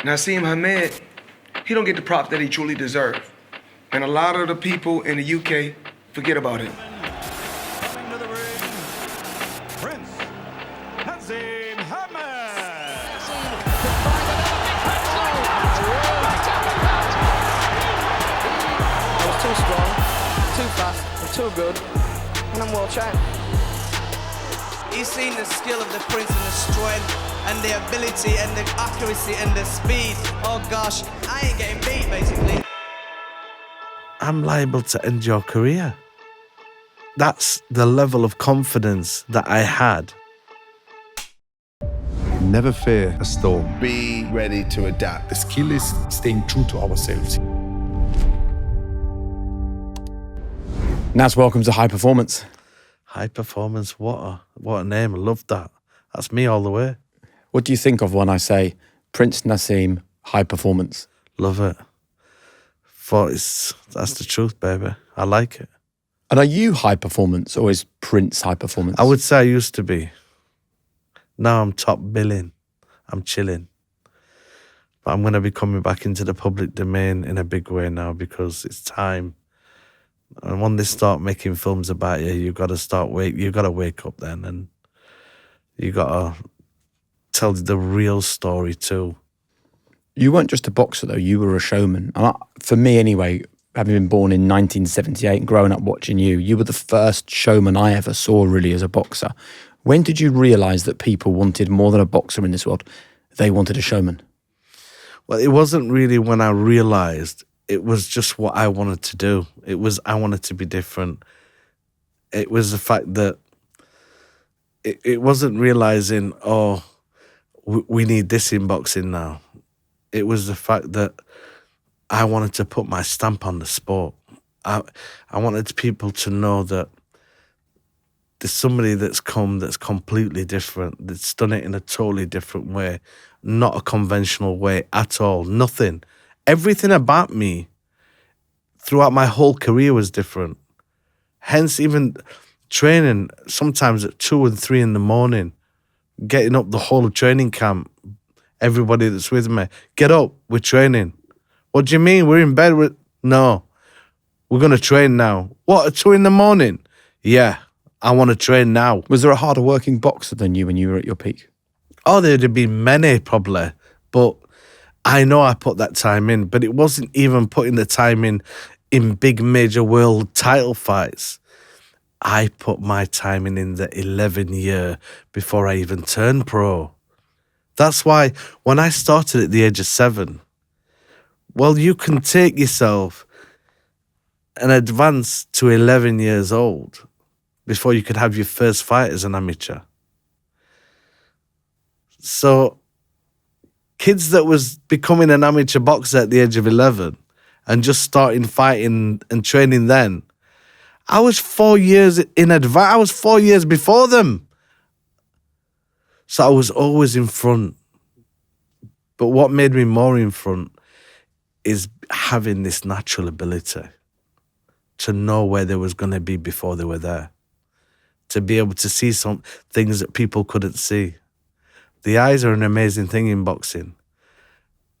Naseem Hamed, he don't get the props that he truly deserves. And a lot of the people in the UK forget about him. Coming to the ring, Prince Naseem Hamed. I was too strong, too fast, and too good, and I'm world champ. He's seen the skill of the Prince and the strength and the ability and the accuracy and the speed. Oh gosh, I ain't getting beat basically. I'm liable to end your career. That's the level of confidence that I had. Never fear a storm. Be ready to adapt. The skill is staying true to ourselves. Naz, welcome to High Performance. High performance, what a name. I love that. That's me all the way. What do you think of when I say Prince Naseem High Performance? Love it. That's the truth, baby. I like it. And are you high performance or is Prince high performance? I would say I used to be. Now I'm top billing. I'm chilling. But I'm going to be coming back into the public domain in a big way now because it's time. And when they start making films about you, you got to wake up then, and you got to tell the real story too. You weren't just a boxer though, you were a showman. And for me anyway, having been born in 1978 and growing up watching you were the first showman I ever saw really as a boxer. When did you realise that people wanted more than a boxer in this world? They wanted a showman. Well, it wasn't really when I realised. It was just what I wanted to do. I wanted to be different. It was the fact that it wasn't realising, we need this in boxing now. It was the fact that I wanted to put my stamp on the sport. I wanted people to know that there's somebody that's come that's completely different, that's done it in a totally different way, not a conventional way at all, nothing. Everything about me throughout my whole career was different. Hence, even training sometimes at 2 and 3 in the morning, getting up the whole of training camp, everybody that's with me, get up, we're training. What do you mean? We're in bed? No, we're going to train now. What, at 2 in the morning? Yeah, I want to train now. Was there a harder working boxer than you when you were at your peak? Oh, there'd have been many probably, but I know I put that time in, but it wasn't even putting the time in big major world title fights. I put my time in the 11 year before I even turned pro. That's why when I started at the age of 7, well, you can take yourself and advance to 11 years old before you could have your first fight as an amateur. So kids that was becoming an amateur boxer at the age of 11 and just starting fighting and training then, I was 4 years in advance. I was 4 years before them. So I was always in front. But what made me more in front is having this natural ability to know where they was going to be before they were there. To be able to see some things that people couldn't see. The eyes are an amazing thing in boxing.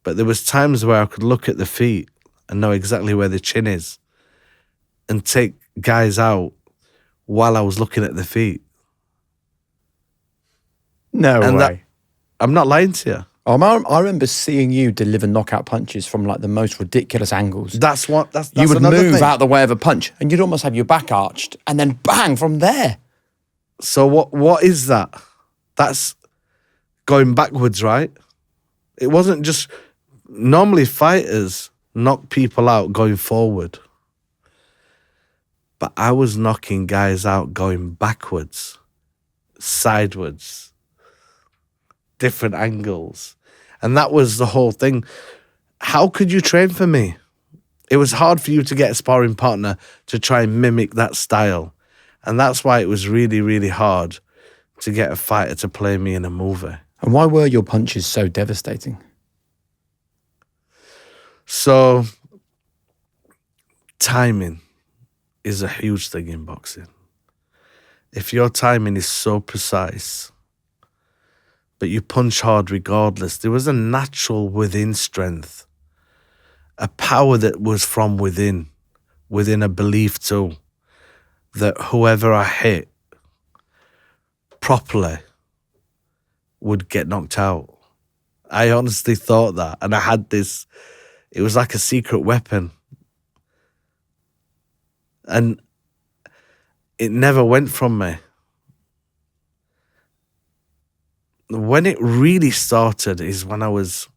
But there was times where I could look at the feet and know exactly where the chin is and take guys out while I was looking at the feet. No way. I'm not lying to you. I remember seeing you deliver knockout punches from like the most ridiculous angles. That's you would another move thing. out the way of a punch and you'd almost have your back arched and then bang from there. So what is that? That's going backwards, right? It wasn't just... Normally fighters knock people out going forward. But I was knocking guys out going backwards, sideways, different angles. And that was the whole thing. How could you train for me? It was hard for you to get a sparring partner to try and mimic that style. And that's why it was really, really hard to get a fighter to play me in a movie. And why were your punches so devastating? So, timing is a huge thing in boxing. If your timing is so precise, but you punch hard regardless. There was a natural within strength, a power that was from within a belief too, that whoever I hit properly would get knocked out. I honestly thought that, and I had this, it was like a secret weapon. And it never went from me. When it really started is when I was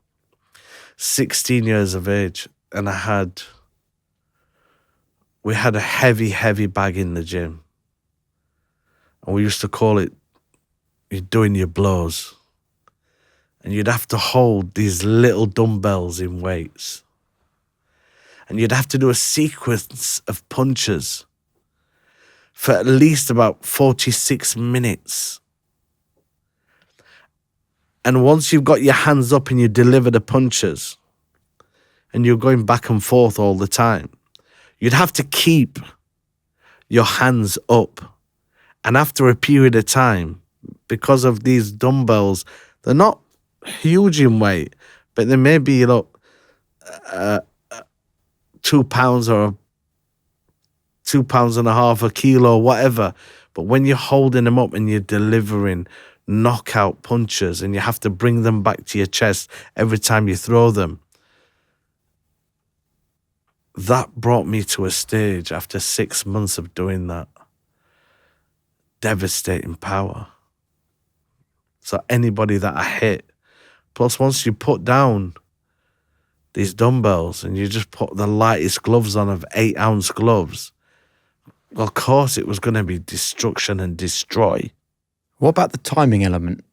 16 years of age, and we had a heavy bag in the gym. And we used to call it, you're doing your blows. And you'd have to hold these little dumbbells in weights. And you'd have to do a sequence of punches for at least about 46 minutes. And once you've got your hands up and you deliver the punches, and you're going back and forth all the time, you'd have to keep your hands up. And after a period of time, because of these dumbbells, they're not huge in weight, but they may be, 2 pounds or 2.5 pounds, a kilo, whatever. But when you're holding them up and you're delivering knockout punches and you have to bring them back to your chest every time you throw them, that brought me to a stage after 6 months of doing that. Devastating power. So anybody that I hit, plus once you put down these dumbbells and you just put the lightest gloves on of 8-ounce gloves, well, of course it was going to be destruction and destroy. What about the timing element?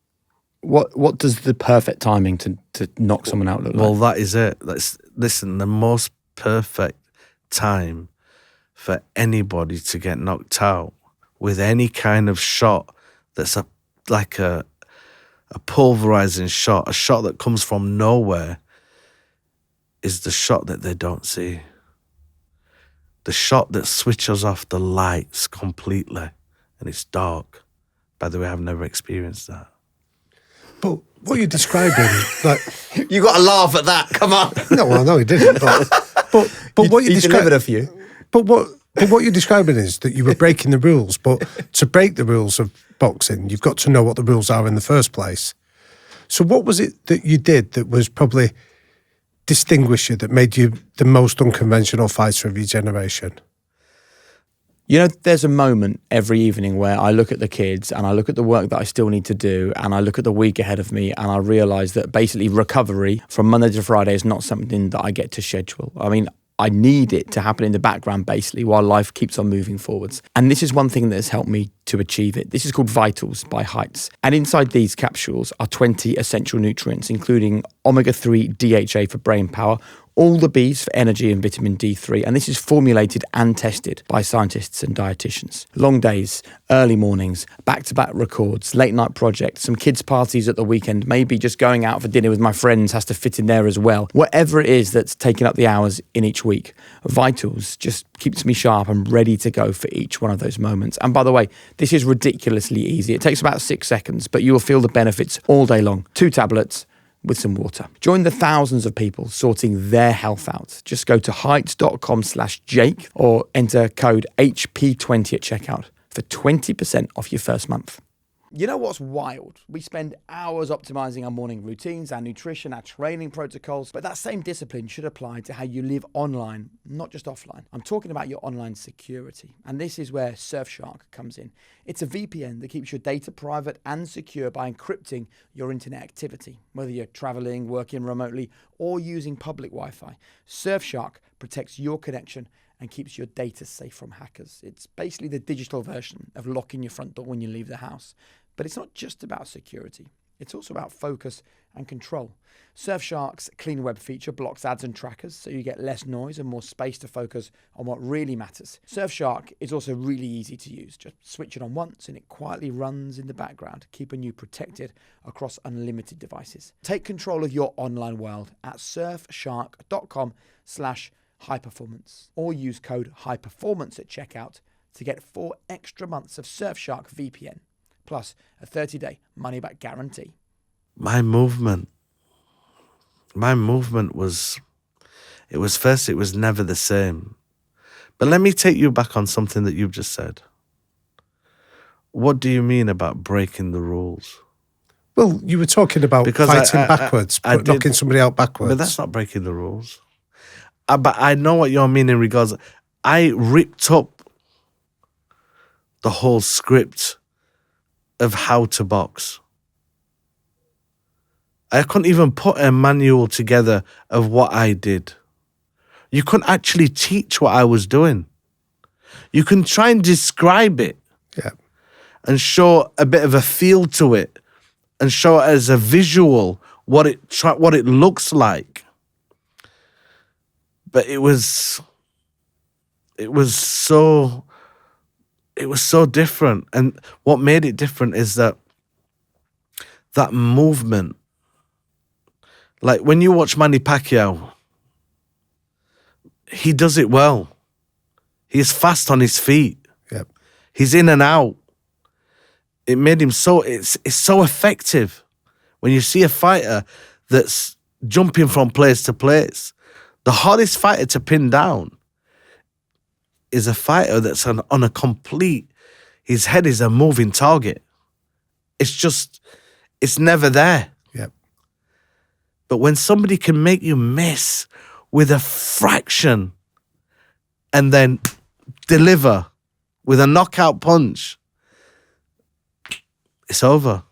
What does the perfect timing to knock someone out look like? Well, that is it. Listen, the most perfect time for anybody to get knocked out with any kind of shot that's like a pulverizing shot, a shot that comes from nowhere, is the shot that they don't see. The shot that switches off the lights completely and it's dark. By the way, I've never experienced that. But what you're describing, like, You got to laugh at that. Come on. no, well, no, he didn't. But what you delivered described, a few. But what you're describing is that you were breaking the rules. But to break the rules of boxing, you've got to know what the rules are in the first place. So what was it that you did that was probably distinguish you, that made you the most unconventional fighter of your generation? You know, there's a moment every evening where I look at the kids and I look at the work that I still need to do and I look at the week ahead of me and I realise that basically recovery from Monday to Friday is not something that I get to schedule. I mean, I need it to happen in the background basically while life keeps on moving forwards. And this is one thing that has helped me to achieve it. This is called Vitals by Heights. And inside these capsules are 20 essential nutrients, including omega-3 DHA for brain power, all the Bs for energy and vitamin D3, and this is formulated and tested by scientists and dietitians. Long days, early mornings, back-to-back records, late-night projects, some kids' parties at the weekend, maybe just going out for dinner with my friends has to fit in there as well. Whatever it is that's taking up the hours in each week, Vitals just keeps me sharp and ready to go for each one of those moments. And by the way, this is ridiculously easy. It takes about 6 seconds, but you will feel the benefits all day long. 2 tablets, with some water. Join the thousands of people sorting their health out. Just go to heights.com/Jake or enter code HP20 at checkout for 20% off your first month. You know what's wild? We spend hours optimizing our morning routines, our nutrition, our training protocols, but that same discipline should apply to how you live online, not just offline. I'm talking about your online security, and this is where Surfshark comes in. It's a VPN that keeps your data private and secure by encrypting your internet activity, whether you're traveling, working remotely, or using public Wi-Fi. Surfshark protects your connection and keeps your data safe from hackers. It's basically the digital version of locking your front door when you leave the house. But it's not just about security. It's also about focus and control. Surfshark's Clean Web feature blocks ads and trackers, so you get less noise and more space to focus on what really matters. Surfshark is also really easy to use. Just switch it on once and it quietly runs in the background, keeping you protected across unlimited devices. Take control of your online world at surfshark.com/highperformance or use code HIGHPERFORMANCE at checkout to get 4 extra months of Surfshark VPN, plus a 30-day money-back guarantee. My movement was, it was never the same. But let me take you back on something that you've just said. What do you mean about breaking the rules? Well, you were talking about Because fighting backwards, I but knocking did- somebody out backwards. But that's not breaking the rules. But I know what you're meaning in regards. I ripped up the whole script of how to box. I couldn't even put a manual together of what I did. You couldn't actually teach what I was doing. You can try and describe it Yeah. and show a bit of a feel to it and show it as a visual what it looks like. But it was so different. And what made it different is that movement. Like when you watch Manny Pacquiao, he does it well. He's fast on his feet. Yep. He's in and out. It made him it's so effective. When you see a fighter that's jumping from place to place, the hardest fighter to pin down is a fighter that's on a complete, his head is a moving target. It's never there. Yep. But when somebody can make you miss with a fraction and then deliver with a knockout punch, it's over.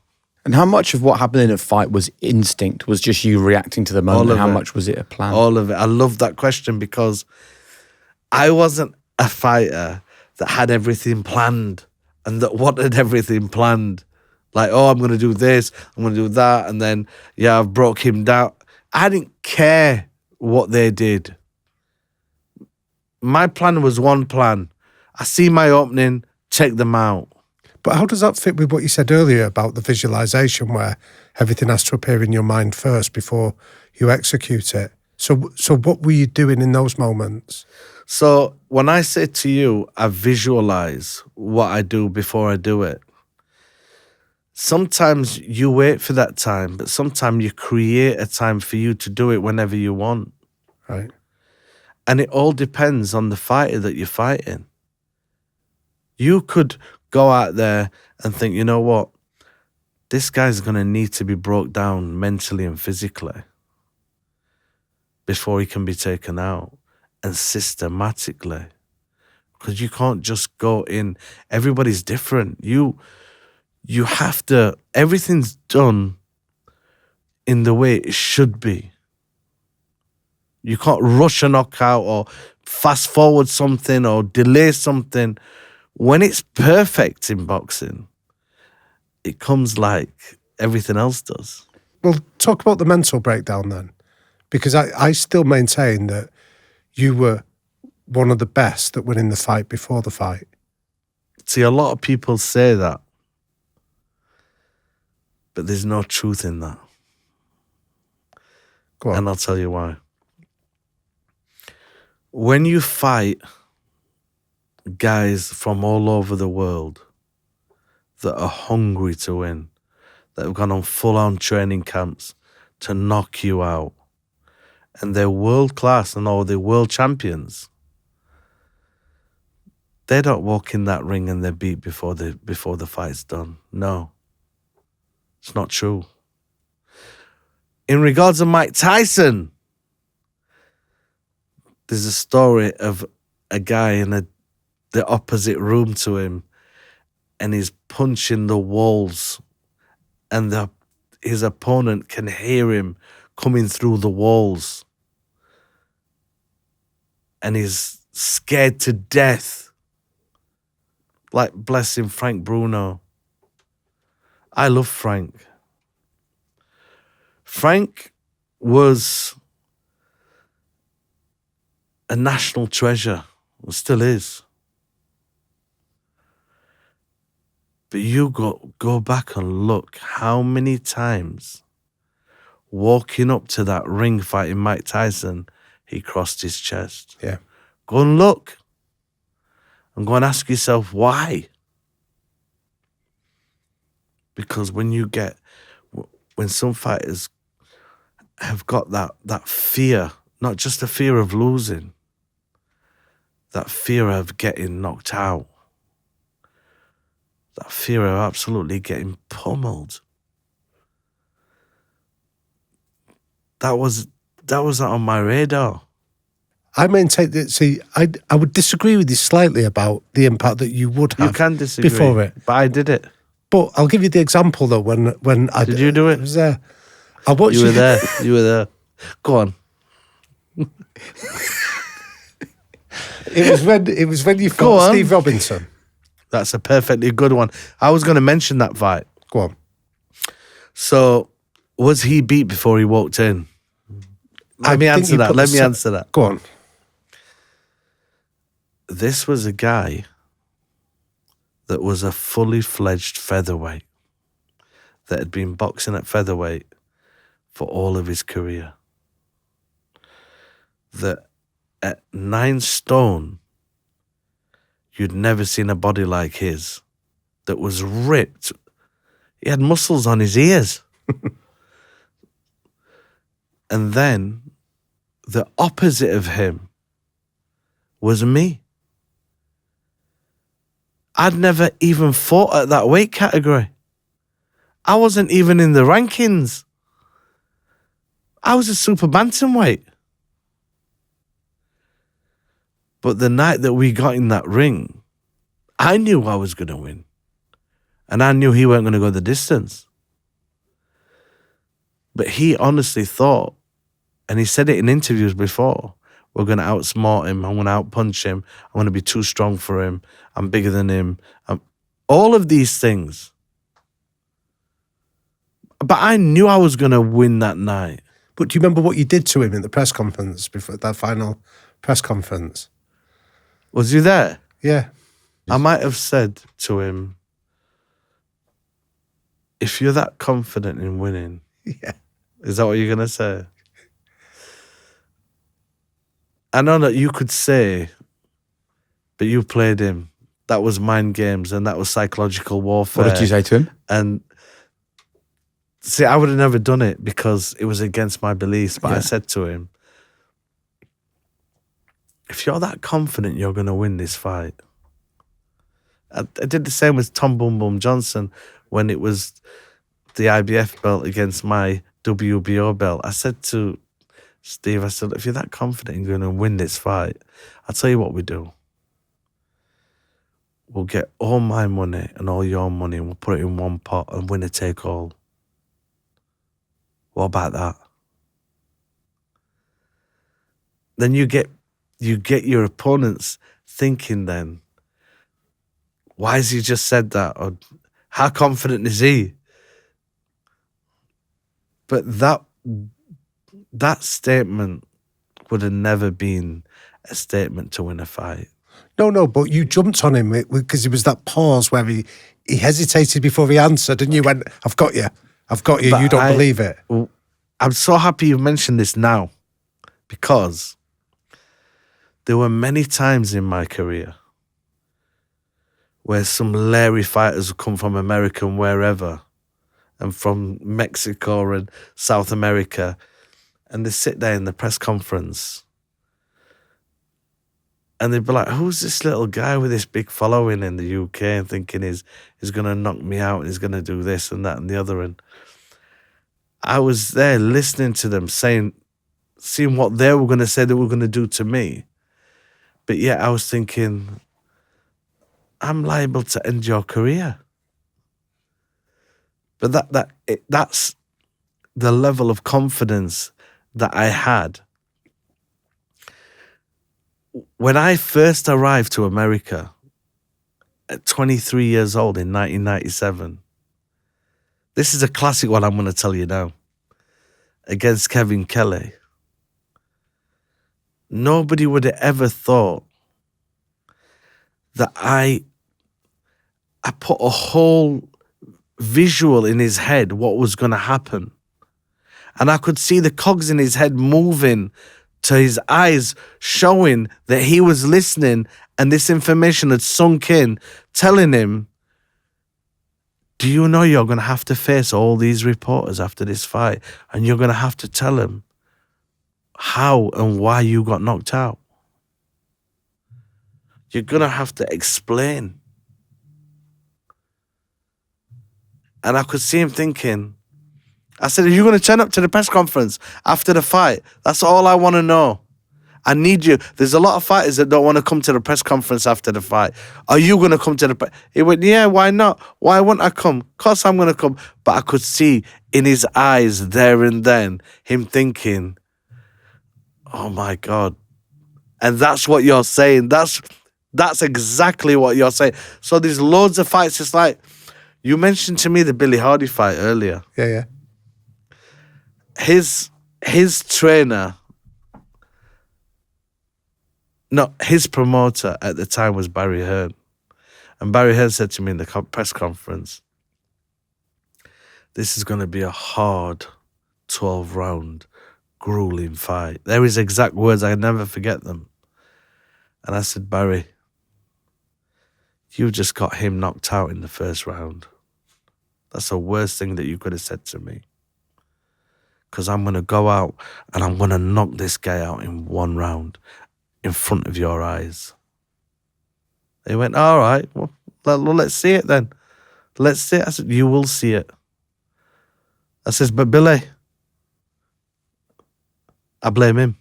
And how much of what happened in a fight was instinct, was just you reacting to the moment? of How it. much was it a plan? All of it. I love that question because I wasn't a fighter that had everything planned and that wanted everything planned. Like, oh, I'm going to do this, I'm going to do that, and then, yeah, I've broke him down. I didn't care what they did. My plan was one plan. I see my opening, take them out. But how does that fit with what you said earlier about the visualization, where everything has to appear in your mind first before you execute it? So what were you doing in those moments? So when I say to you, I visualize what I do before I do it. Sometimes you wait for that time, but sometimes you create a time for you to do it whenever you want. Right. And it all depends on the fighter that you're fighting. You could go out there and think, you know what? This guy's going to need to be broke down mentally and physically before he can be taken out, and systematically. Because you can't just go in. Everybody's different. You have to, everything's done in the way it should be. You can't rush a knockout or fast forward something or delay something. When it's perfect in boxing, it comes like everything else does. Well, talk about the mental breakdown then, because I still maintain that you were one of the best at winning the fight before the fight. See, a lot of people say that, but there's no truth in that. Go on. And I'll tell you why. When you fight guys from all over the world that are hungry to win, that have gone on full-on training camps to knock you out, and they're world-class and all they're world champions, they don't walk in that ring and they're beat before the fight's done. No. It's not true. In regards to Mike Tyson, there's a story of a guy in the opposite room to him, and he's punching the walls, and his opponent can hear him coming through the walls, and he's scared to death. Like, bless him, Frank Bruno. I love Frank. Frank was a national treasure, still is. But you go back and look how many times walking up to that ring fighting Mike Tyson, he crossed his chest. Yeah. Go and look. And go and ask yourself why. Because when you get when some fighters have got that fear, not just the fear of losing, that fear of getting knocked out, that fear of absolutely getting pummeled. That was not on my radar. I maintain that. See, I would disagree with you slightly about the impact that you would have. You can disagree before it, but I did it. But I'll give you the example though. When I Did you do it? I was there. I watched You were there. You were there. Go on. It was when you Go fought on. Steve Robinson. That's a perfectly good one. I was going to mention that fight. Go on. So, was he beat before he walked in? Let me answer that. Go on. This was a guy that was a fully fledged featherweight that had been boxing at featherweight for all of his career. That at 9 stone, you'd never seen a body like his that was ripped. He had muscles on his ears. And then the opposite of him was me. I'd never even fought at that weight category. I wasn't even in the rankings. I was a super bantamweight. But the night that we got in that ring, I knew I was going to win. And I knew he weren't going to go the distance. But he honestly thought, and he said it in interviews before, we're going to outsmart him, I'm going to outpunch him, I'm going to be too strong for him, I'm bigger than him. All of these things. But I knew I was going to win that night. But do you remember what you did to him in the press conference before that final press conference? Was you there? Yeah. I might have said to him, if you're that confident in winning, Yeah. is that what you're going to say? I know that you could say, but you played him. That was mind games and that was psychological warfare. What did you say to him? And see, I would have never done it because it was against my beliefs. But I said to him, if you're that confident you're going to win this fight. I did the same with Tom Boom Boom Johnson when it was the IBF belt against my WBO belt. I said to Steve, I said, if you're that confident you're going to win this fight, I'll tell you what we do. We'll get all my money and all your money and we'll put it in one pot and winner take all. What about that? Then you get your opponents thinking then, why has he just said that? Or how confident is he? But that statement would have never been a statement to win a fight. No, but you jumped on him because it was that pause where he hesitated before he answered and you went, I've got you, But you don't believe it. I'm so happy you mentioned this now because there were many times in my career where some leery fighters would come from America and wherever and from Mexico and South America and they sit there in the press conference and they'd be like, who's this little guy with this big following in the UK and thinking he's going to knock me out and he's going to do this and that and the other. And I was there listening to them seeing what they were going to say they were going to do to me. But yet I was thinking, I'm liable to end your career. But that's the level of confidence that I had. When I first arrived to America at 23 years old in 1997, this is a classic one I'm going to tell you now, against Kevin Kelly. Nobody would have ever thought that I put a whole visual in his head what was going to happen. And I could see the cogs in his head moving to his eyes showing that he was listening and this information had sunk in, telling him, do you know you're going to have to face all these reporters after this fight, and you're going to have to tell them how and why you got knocked out? You're going to have to explain. And I could see him thinking, I said, are you going to turn up to the press conference after the fight? That's all I want to know. I need you. There's a lot of fighters that don't want to come to the press conference after the fight. Are you going to come to the He went, yeah, why not? Why wouldn't I come? Of course I'm going to come. But I could see in his eyes there and then him thinking, oh my God. And that's what you're saying. That's exactly what you're saying. So there's loads of fights. It's like, you mentioned to me the Billy Hardy fight earlier. Yeah. His trainer, no, his promoter at the time was Barry Hearn. And Barry Hearn said to me in the press conference, this is going to be a hard 12-round, grueling fight. They're his exact words. I never forget them. And I said, Barry, you just got him knocked out in the first round. That's the worst thing that you could have said to me. Because I'm going to go out and I'm going to knock this guy out in one round in front of your eyes. He went, all right, well, let's see it then. Let's see it. I said, you will see it. I says, but Billy, I blame him.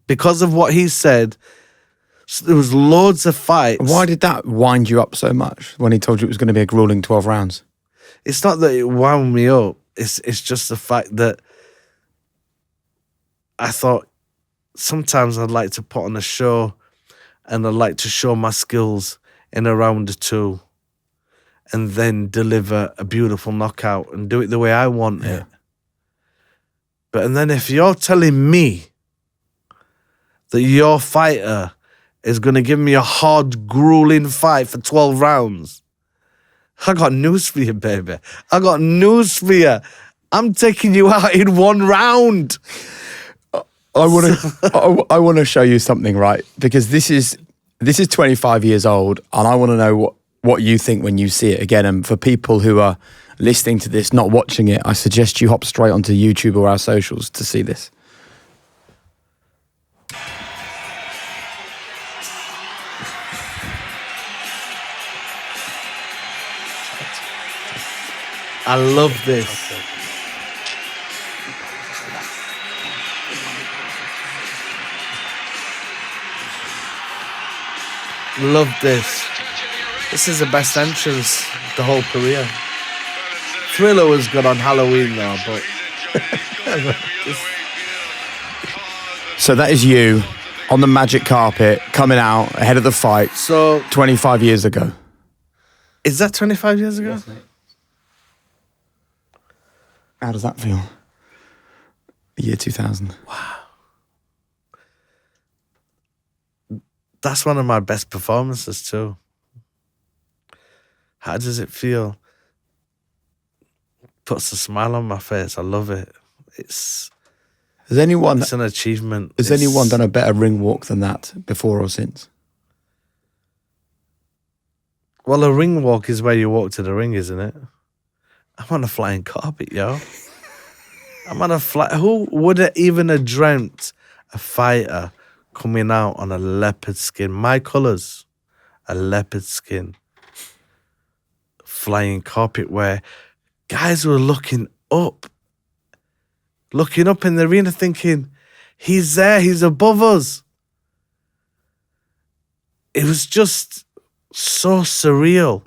Because of what he said, there was loads of fights. Why did that wind you up so much when he told you it was going to be a grueling 12 rounds? It's not that it wound me up. It's just the fact that I thought sometimes I'd like to put on a show and I'd like to show my skills in a round or two and then deliver a beautiful knockout and do it the way I want it. And then if you're telling me that your fighter is going to give me a hard, grueling fight for 12 rounds, I got news for you, baby. I got news for you. I'm taking you out in one round. I want to show you something, right? Because this is 25 years old, and I want to know what you think when you see it again. And for people who are listening to this, not watching it, I suggest you hop straight onto YouTube or our socials to see this. I love this. Love this. This is the best entrance the whole career. Thriller was good on Halloween now, but So that is you on the magic carpet coming out ahead of the fight. So 25 years ago. Is that 25 years ago? Yes, mate. How does that feel? The year 2000. Wow. That's one of my best performances too. How does it feel? Puts a smile on my face. I love it. It's an achievement. Has anyone done a better ring walk than that before or since? Well, a ring walk is where you walk to the ring, isn't it? I'm on a flying carpet, yo. I'm on a who would have even have dreamt a fighter coming out on a leopard skin? My colours, a leopard skin. Flying carpet where guys were looking up in the arena thinking, he's there, he's above us. It was just so surreal.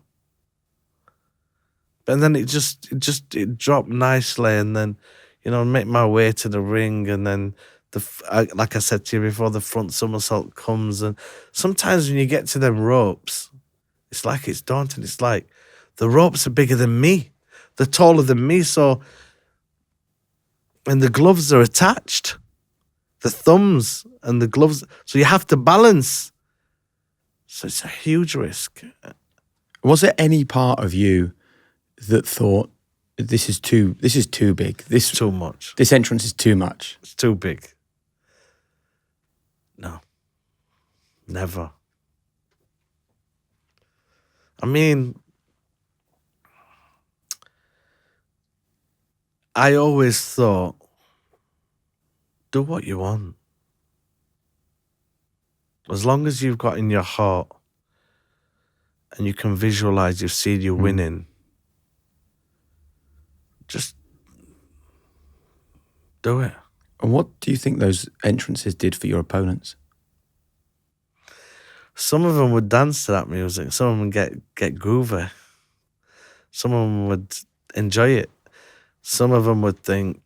And then it dropped nicely, and then, make my way to the ring, and then like I said to you before, the front somersault comes, and sometimes when you get to them ropes, it's like it's daunting. It's like the ropes are bigger than me, they're taller than me, and the gloves are attached, the thumbs and the gloves, so you have to balance. So it's a huge risk. Was there any part of you that thought this is too big? This too much. This entrance is too much. It's too big. No. Never. I mean, I always thought, do what you want. As long as you've got in your heart and you can visualize you've seen you winning, just do it. And what do you think those entrances did for your opponents? Some of them would dance to that music. Some of them get groovy. Some of them would enjoy it. Some of them would think,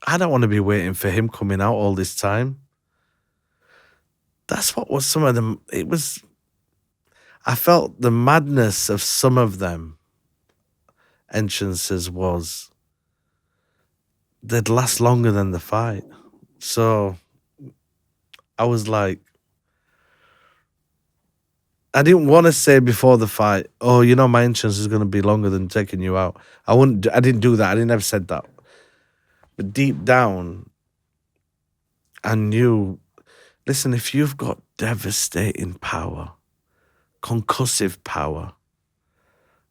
I don't want to be waiting for him coming out all this time. That's what was some of them. It was, I felt the madness of some of them entrances was they'd last longer than the fight. So I was like, I didn't want to say before the fight, oh, you know, my entrance is going to be longer than taking you out. I didn't do that. I didn't ever said that. But deep down, I knew, listen, if you've got devastating power, concussive power,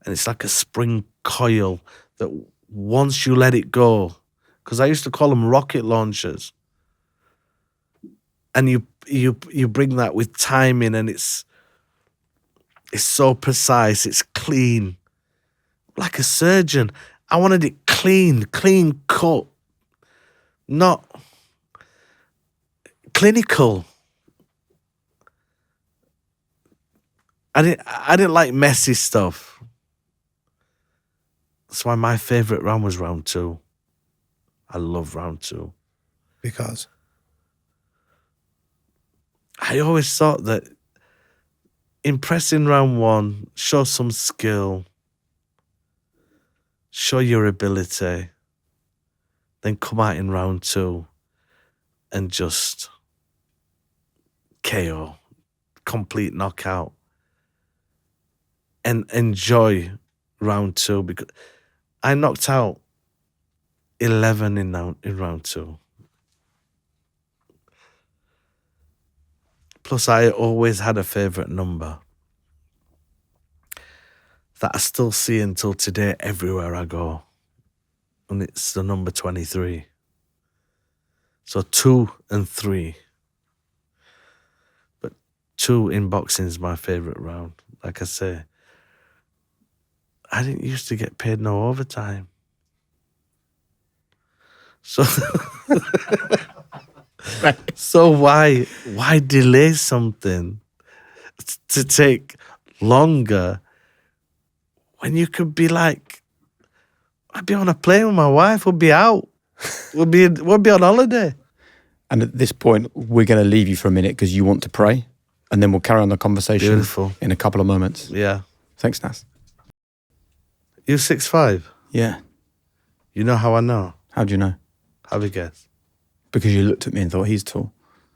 and it's like a spring coil that once you let it go, because I used to call them rocket launchers, and you bring that with timing, and it's so precise, it's clean. Like a surgeon, I wanted it clean cut, not clinical. I didn't like messy stuff. That's why my favourite round was round 2. I love round 2. Because? I always thought that impress in round 1, show some skill, show your ability, then come out in round 2 and just KO, complete knockout, and enjoy round 2, because I knocked out 11 in round 2. Plus, I always had a favourite number that I still see until today everywhere I go. And it's the number 23. So 2 and 3. But 2 in boxing is my favourite round. Like I say, I didn't used to get paid no overtime. So... So why delay something to take longer when you could be like, I'd be on a plane with my wife, we'll be out, we'll be on holiday. And at this point, we're going to leave you for a minute because you want to pray, and then we'll carry on the conversation Beautiful. In a couple of moments. Yeah. Thanks, Nas. You're 6'5". Yeah. You know how I know? How do you know? Have a guess. Because you looked at me and thought he's tall.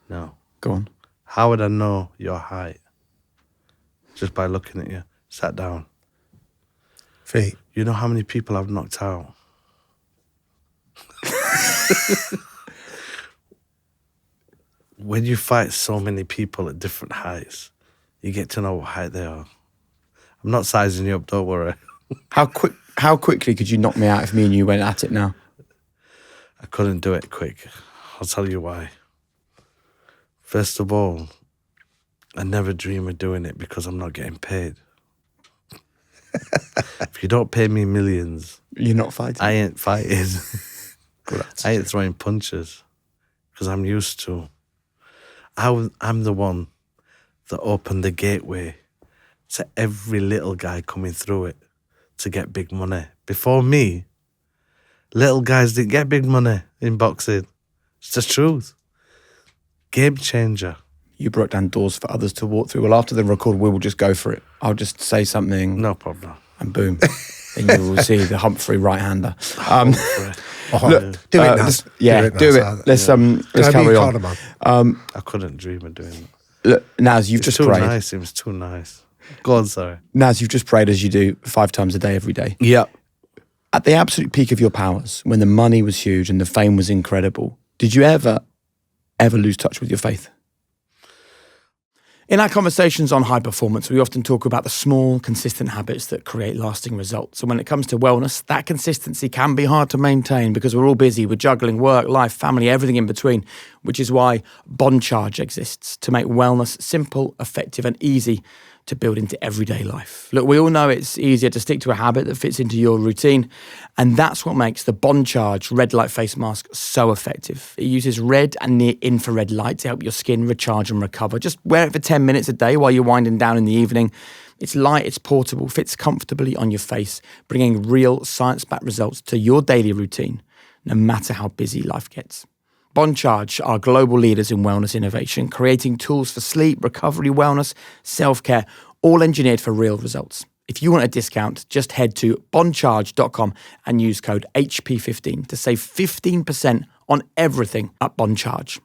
No. Go on. How would I know your height? Just by looking at you. Sat down. Feet. You know how many people I've knocked out? When you fight so many people at different heights, you get to know what height they are. I'm not sizing you up, don't worry. How quickly could you knock me out if me and you went at it now? I couldn't do it quick. I'll tell you why. First of all, I never dream of doing it because I'm not getting paid. If you don't pay me millions, you're not fighting. I ain't fighting. I ain't throwing punches because I'm used to. I'm the one that opened the gateway to every little guy coming through it to get big money. Before me, little guys didn't get big money in boxing. It's the truth. Game changer. You broke down doors for others to walk through. Well, after the record, we will just go for it. I'll just say something. No problem. And boom. And you will see the Humphrey right-hander. Look, do it, Nas. Do it. Let's carry on. I couldn't dream of doing that. Look, Nas, you've just prayed. Nice. It was too nice. Go on, sorry. Nas, you've just prayed as you do 5 times a day, every day. Yep. At the absolute peak of your powers, when the money was huge and the fame was incredible, did you ever lose touch with your faith? In our conversations on high performance, we often talk about the small, consistent habits that create lasting results. And when it comes to wellness, that consistency can be hard to maintain because we're all busy. We're juggling work, life, family, everything in between, which is why Bond Charge exists, to make wellness simple, effective, and easy to build into everyday life. Look, we all know it's easier to stick to a habit that fits into your routine, and that's what makes the Bond Charge red light face mask so effective. It uses red and near infrared light to help your skin recharge and recover. Just wear it for 10 minutes a day while you're winding down in the evening. It's light, it's portable, fits comfortably on your face, bringing real science-backed results to your daily routine, no matter how busy life gets. Bond Charge are global leaders in wellness innovation, creating tools for sleep, recovery, wellness, self-care, all engineered for real results. If you want a discount, just head to bondcharge.com and use code HP15 to save 15% on everything at Bond Charge.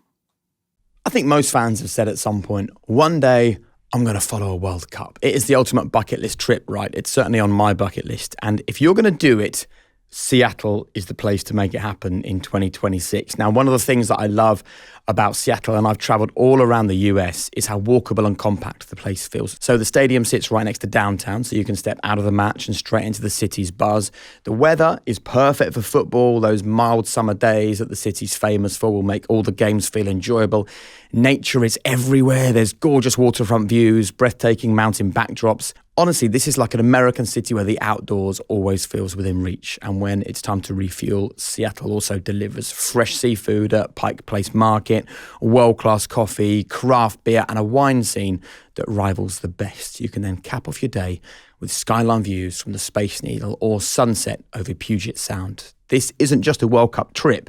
I think most fans have said at some point, one day I'm going to follow a World Cup. It is the ultimate bucket list trip, right? It's certainly on my bucket list. And if you're going to do it, Seattle is the place to make it happen in 2026. Now, one of the things that I love about Seattle, and I've traveled all around the US, is how walkable and compact the place feels. So the stadium sits right next to downtown, so you can step out of the match and straight into the city's buzz. The weather is perfect for football. Those mild summer days that the city's famous for will make all the games feel enjoyable. Nature is everywhere. There's gorgeous waterfront views, breathtaking mountain backdrops. Honestly, this is like an American city where the outdoors always feels within reach. And when it's time to refuel, Seattle also delivers fresh seafood at Pike Place Market, world-class coffee, craft beer, and a wine scene that rivals the best. You can then cap off your day with skyline views from the Space Needle or sunset over Puget Sound. This isn't just a World Cup trip.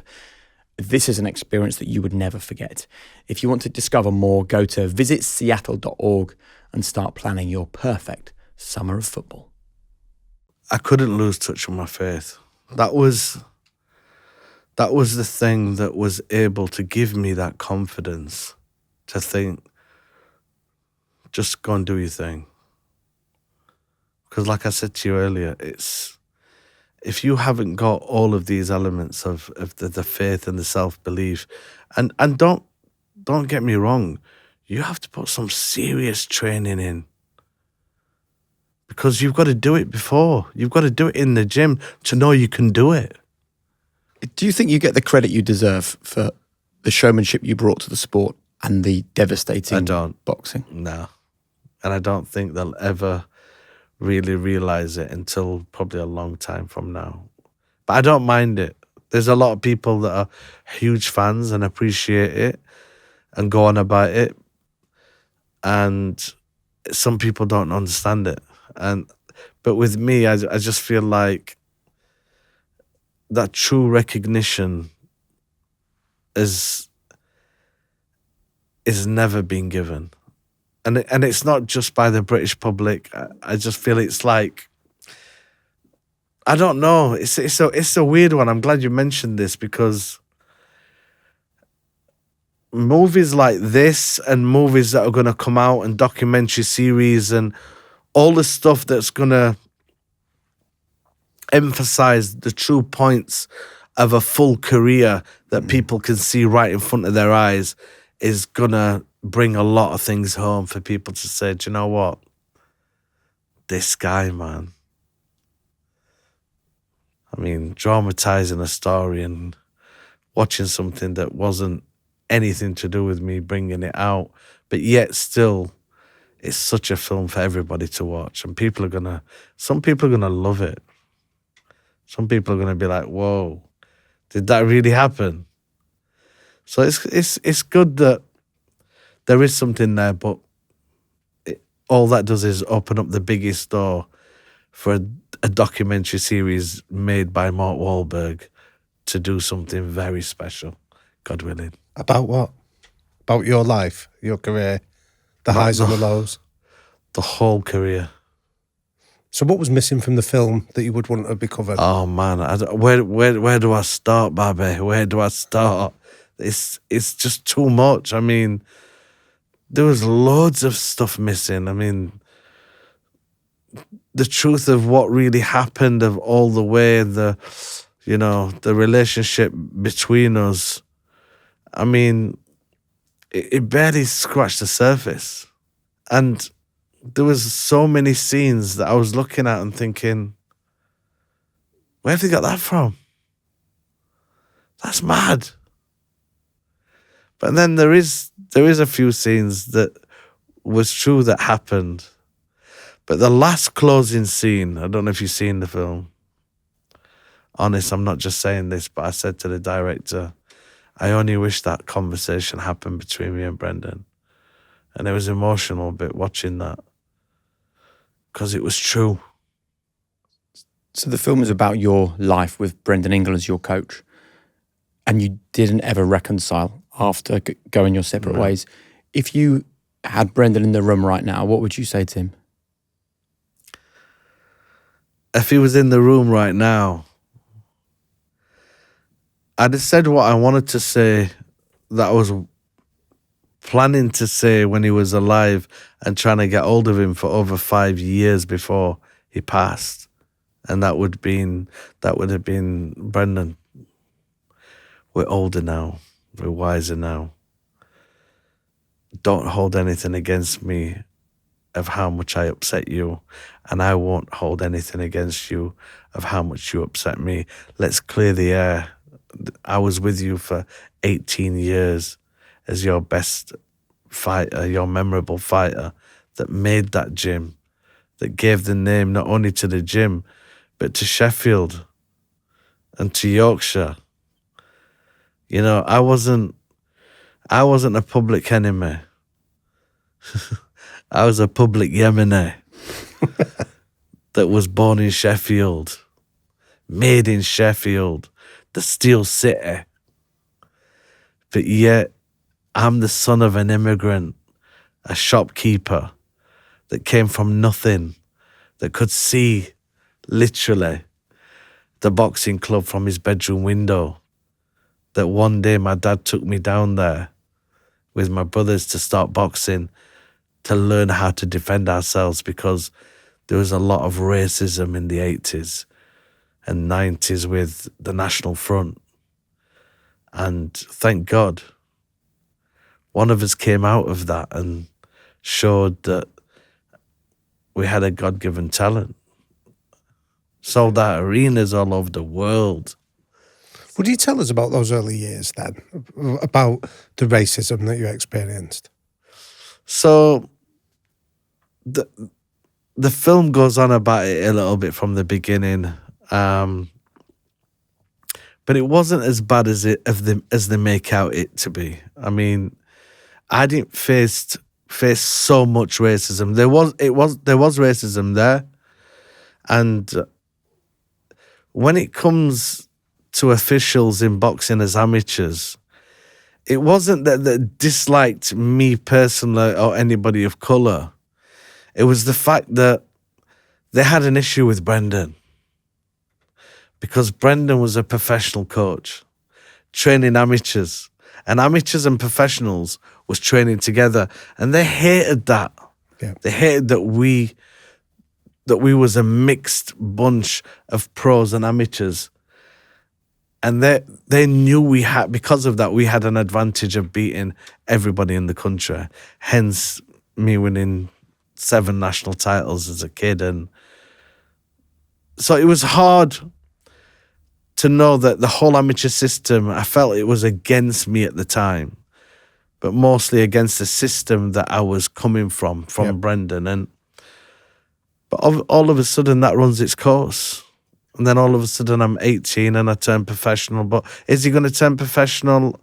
This is an experience that you would never forget. If you want to discover more, go to visitseattle.org and start planning your perfect summer of football. I couldn't lose touch with my faith. That was the thing that was able to give me that confidence to think, just go and do your thing. Because like I said to you earlier, if you haven't got all of these elements of the faith and the self-belief, and don't get me wrong, you have to put some serious training in. Because you've got to do it before. You've got to do it in the gym to know you can do it. Do you think you get the credit you deserve for the showmanship you brought to the sport and the devastating boxing? No. And I don't think they'll ever really realize it until probably a long time from now. But I don't mind it. There's a lot of people that are huge fans and appreciate it and go on about it. And some people don't understand it. But with me, I just feel like that true recognition is never been given, and it's not just by the British public. I just feel it's like, I don't know. It's a weird one. I'm glad you mentioned this because movies like this and movies that are going to come out and documentary series and all the stuff that's going to emphasize the true points of a full career that people can see right in front of their eyes is going to bring a lot of things home for people to say, do you know what? This guy, man. I mean, dramatizing a story and watching something that wasn't anything to do with me bringing it out, but yet still, it's such a film for everybody to watch, and some people are gonna love it. Some people are gonna be like, "Whoa, did that really happen?" So it's good that there is something there, but all that does is open up the biggest door for a documentary series made by Mark Wahlberg to do something very special, God willing. About what? About your life, your career? The highs and the lows? The whole career. So what was missing from the film that you would want to be covered? Oh, man. Where do I start, Bobby? Where do I start? It's just too much. I mean, there was loads of stuff missing. I mean, the truth of what really happened, of all the way, the relationship between us. I mean, it barely scratched the surface. And there was so many scenes that I was looking at and thinking, where have they got that from? That's mad. But then there is a few scenes that was true that happened. But the last closing scene, I don't know if you've seen the film. Honest, I'm not just saying this, but I said to the director, I only wish that conversation happened between me and Brendan. And it was emotional a bit watching that. Because it was true. So the film is about your life with Brendan Ingle as your coach. And you didn't ever reconcile after going your separate ways. If you had Brendan in the room right now, what would you say to him? If he was in the room right now, I'd have said what I wanted to say, that I was planning to say when he was alive, and trying to get hold of him for over 5 years before he passed. And that would have been Brendan. We're older now. We're wiser now. Don't hold anything against me of how much I upset you, and I won't hold anything against you of how much you upset me. Let's clear the air. I was with you for 18 years as your best fighter, your memorable fighter that made that gym, that gave the name not only to the gym, but to Sheffield and to Yorkshire. You know, I wasn't a public enemy. I was a public Yemeni that was born in Sheffield, made in Sheffield, the Steel City. But yet, I'm the son of an immigrant, a shopkeeper that came from nothing, that could see, literally, the boxing club from his bedroom window. That one day my dad took me down there with my brothers to start boxing, to learn how to defend ourselves, because there was a lot of racism in the 80s and 90s with the National Front. And thank God, one of us came out of that and showed that we had a God-given talent. Sold out arenas all over the world. Would you tell us about those early years then, about the racism that you experienced? So the film goes on about it a little bit from the beginning, but it wasn't as bad as they make out it to be. I mean, I didn't face so much racism. There was racism there, and when it comes to officials in boxing as amateurs, it wasn't that they disliked me personally or anybody of colour. It was the fact that they had an issue with Brendan, because Brendan was a professional coach training amateurs, and amateurs and professionals was training together, and they hated that. Yeah. They hated that we was a mixed bunch of pros and amateurs. And they knew we had, because of that, we had an advantage of beating everybody in the country. Hence, me winning 7 national titles as a kid. And so it was hard to know that the whole amateur system, I felt it was against me at the time, but mostly against the system that I was coming from Brendan. But all of a sudden, that runs its course. And then all of a sudden I'm 18 and I turn professional. But is he going to turn professional,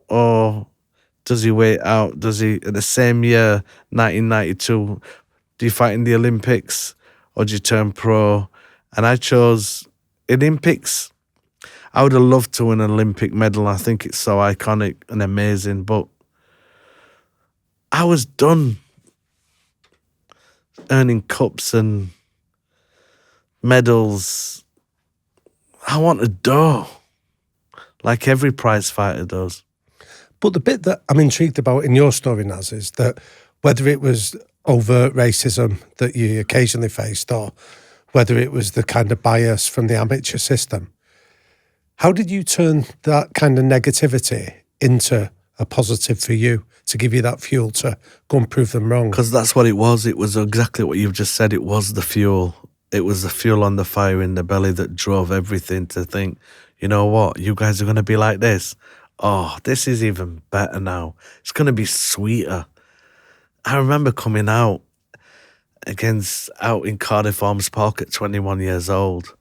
or does he wait out? Does he, in the same year, 1992, do you fight in the Olympics or do you turn pro? And I chose Olympics. I would have loved to win an Olympic medal. I think it's so iconic and amazing. But I was done earning cups and medals. I wanted dough, like every prize fighter does. But the bit that I'm intrigued about in your story, Naz, is that whether it was overt racism that you occasionally faced, or whether it was the kind of bias from the amateur system, how did you turn that kind of negativity into a positive for you? to give you that fuel to go and prove them wrong. Because that's what it was. It was exactly what you've just said. It was the fuel. It was the fuel on the fire in the belly that drove everything to think, you know what, you guys are going to be like this. Oh, this is even better now. It's going to be sweeter. I remember coming out in Cardiff Arms Park at 21 years old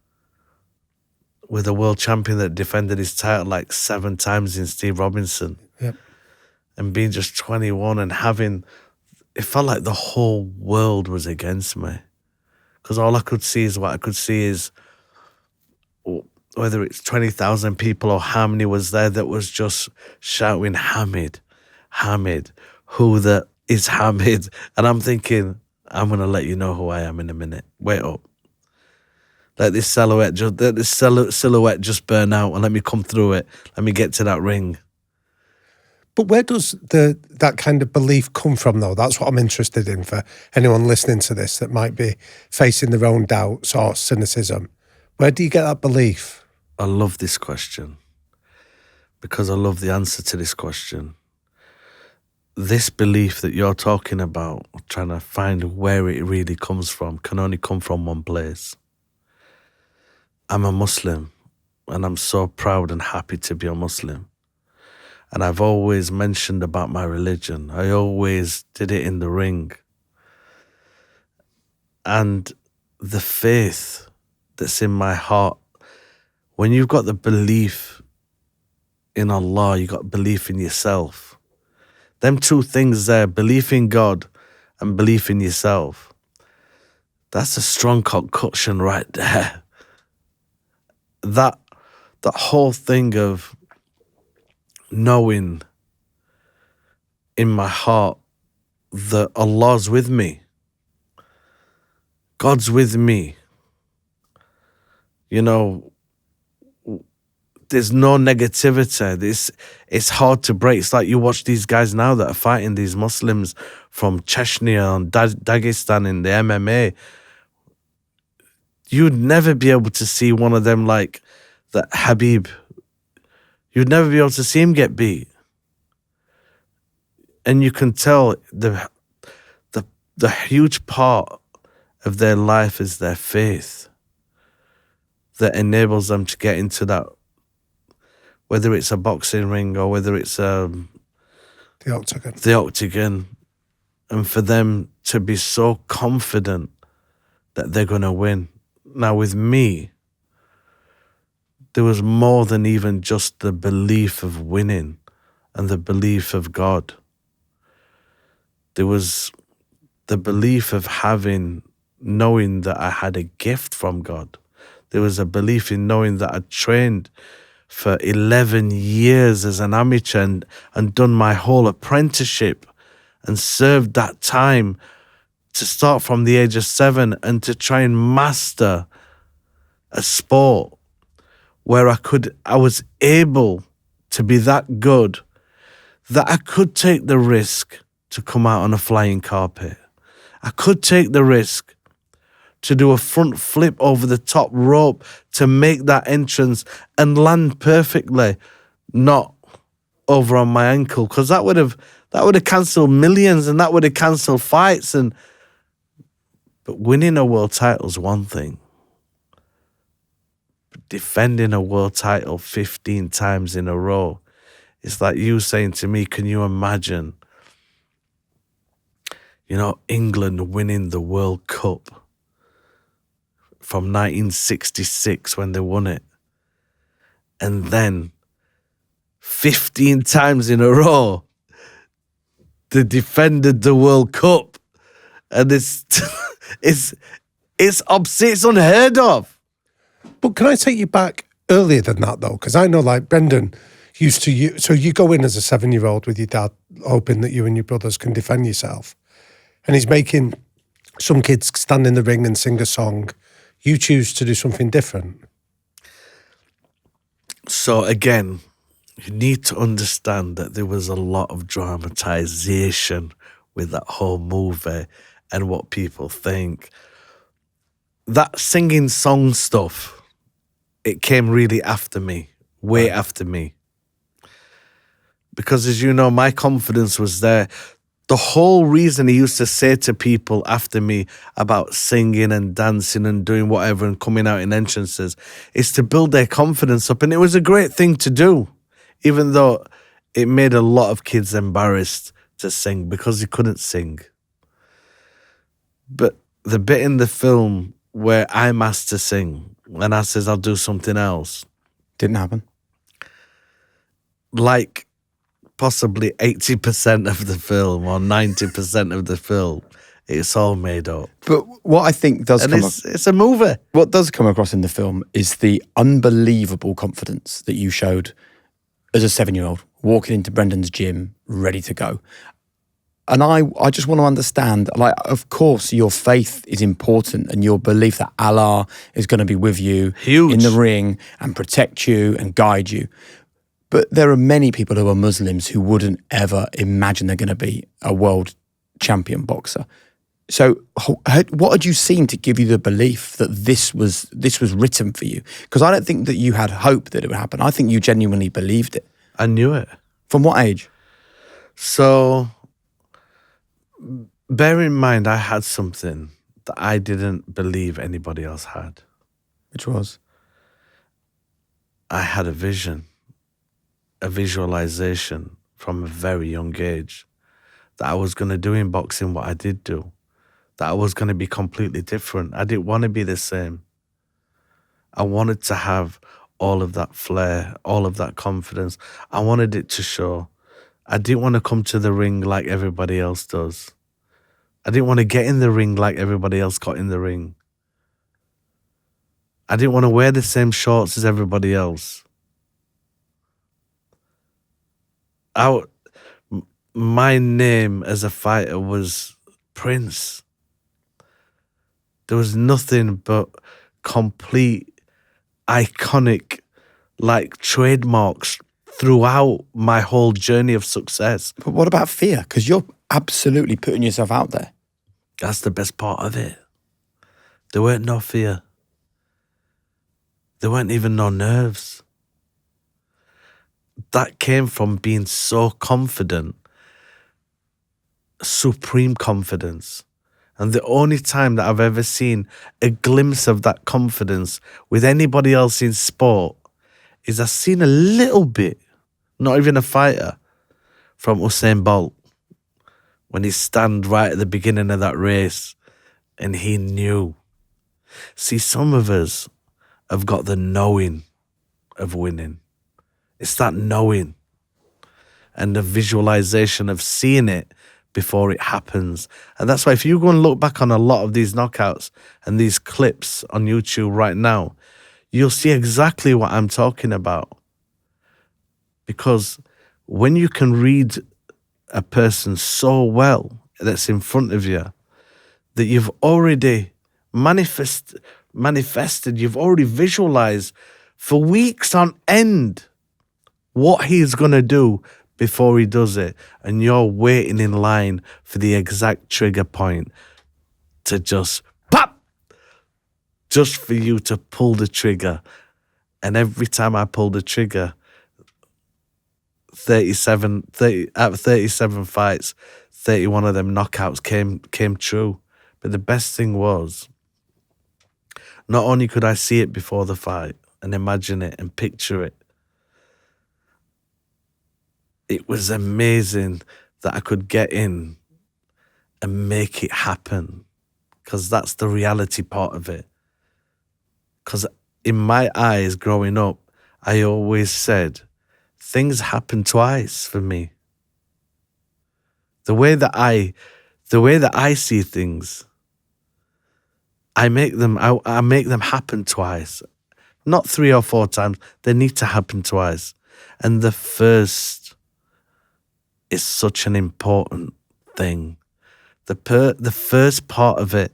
with a world champion that defended his title like 7 times in Steve Robinson. Yep. And being just 21 and it felt like the whole world was against me. Because all I could see is whether it's 20,000 people or how many was there that was just shouting, Hamed, Hamed, who that is Hamed? And I'm thinking, I'm going to let you know who I am in a minute. Wait up. Let this silhouette just burn out and let me come through it. Let me get to that ring. But where does that kind of belief come from, though? That's what I'm interested in for anyone listening to this that might be facing their own doubts or cynicism. Where do you get that belief? I love this question because I love the answer to this question. This belief that you're talking about, trying to find where it really comes from, can only come from one place. I'm a Muslim, and I'm so proud and happy to be a Muslim. And I've always mentioned about my religion. I always did it in the ring. And the faith that's in my heart, when you've got the belief in Allah, you've got belief in yourself. Them two things there, belief in God and belief in yourself, that's a strong concoction right there. That whole thing of knowing in my heart that Allah's with me, God's with me. You know, there's no negativity. It's hard to break. It's like you watch these guys now that are fighting these Muslims from Chechnya and Dagestan in the MMA. You'd never be able to see one of them like that Habib. You'd never be able to see him get beat. And you can tell the huge part of their life is their faith that enables them to get into that, whether it's a boxing ring or whether it's the octagon, and for them to be so confident that they're going to win. Now with me, there was more than even just the belief of winning and the belief of God. There was the belief of knowing that I had a gift from God. There was a belief in knowing that I trained for 11 years as an amateur and done my whole apprenticeship and served that time to start from the age of 7 and to try and master a sport where I was able to be that good that I could take the risk to come out on a flying carpet. I could take the risk to do a front flip over the top rope to make that entrance and land perfectly, not over on my ankle, because that would have cancelled millions and that would have cancelled fights. But winning a world title is one thing. But defending a world title 15 times in a row, it's like you saying to me, can you imagine, England winning the World Cup from 1966 when they won it, and then 15 times in a row they defended the World Cup, and it's unheard of. But can I take you back earlier than that, though? Because I know, like, Brendan used to, so you go in as a 7-year-old with your dad, hoping that you and your brothers can defend yourself, and he's making some kids stand in the ring and sing a song. You choose to do something different. So again, you need to understand that there was a lot of dramatization with that whole movie and what people think. That singing song stuff, it came really after me, way after me. because as you know, my confidence was there. The whole reason he used to say to people after me about singing and dancing and doing whatever and coming out in entrances is to build their confidence up. And it was a great thing to do, even though it made a lot of kids embarrassed to sing because they couldn't sing. But the bit in the film where I'm asked to sing and I says I'll do something else. Didn't happen. Like possibly 80% of the film or 90% of the film, it's all made up. But what I think does And come it's a movie. what does come across in the film is the unbelievable confidence that you showed as a 7-year-old, walking into Brendan's gym, ready to go. And I just want to understand, like, of course, your faith is important and your belief that Allah is going to be with you Huge. in the ring and protect you and guide you. But there are many people who are Muslims who wouldn't ever imagine they're going to be a world champion boxer. So what had you seen to give you the belief that this was written for you? Because I don't think that you had hope that it would happen. I think you genuinely believed it. I knew it. From what age? So, bear in mind, I had something that I didn't believe anybody else had. Which was? I had a vision, a visualization from a very young age that I was going to do in boxing what I did do, that I was going to be completely different. I didn't want to be the same. I wanted to have all of that flair, all of that confidence. I wanted it to show. I didn't want to come to the ring like everybody else does. I didn't want to get in the ring like everybody else got in the ring. I didn't want to wear the same shorts as everybody else. My name as a fighter was Prince. There was nothing but complete, iconic, like trademarks throughout my whole journey of success. But what about fear? Because you're absolutely putting yourself out there. That's the best part of it. There weren't no fear. There weren't even no nerves. That came from being so confident, supreme confidence. And the only time that I've ever seen a glimpse of that confidence with anybody else in sport is I've seen a little bit, not even a fighter, from Usain Bolt when he stand right at the beginning of that race and he knew. See, some of us have got the knowing of winning. It's that knowing and the visualization of seeing it before it happens. And that's why if you go and look back on a lot of these knockouts and these clips on YouTube right now, you'll see exactly what I'm talking about. Because when you can read a person so well that's in front of you, that you've already manifested, you've already visualized for weeks on end what he's going to do before he does it, and you're waiting in line for the exact trigger point to just pop, just for you to pull the trigger. And every time I pulled the trigger, 37 out of 37 fights, 31 of them knockouts came true. But the best thing was, not only could I see it before the fight and imagine it and picture it, it was amazing that I could get in and make it happen, because that's the reality part of it. Because in my eyes growing up, I always said, things happen twice for me. The way that I see things, I make them happen twice. Not 3 or 4 times. They need to happen twice. And the first is such an important thing. The first part of it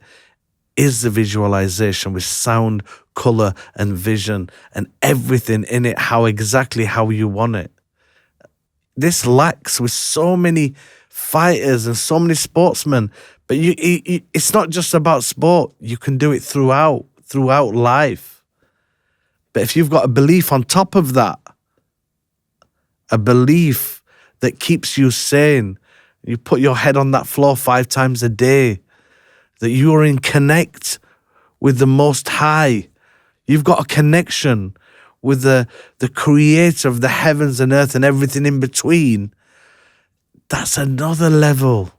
is the visualization with sound, color, and vision, and everything in it, how you want it. This lacks with so many fighters and so many sportsmen, but it's not just about sport. You can do it throughout life. But if you've got a belief on top of that, a belief that keeps you sane. You put your head on that floor 5 times a day, that you are in connect with the Most High. You've got a connection with the creator of the heavens and earth and everything in between. That's another level.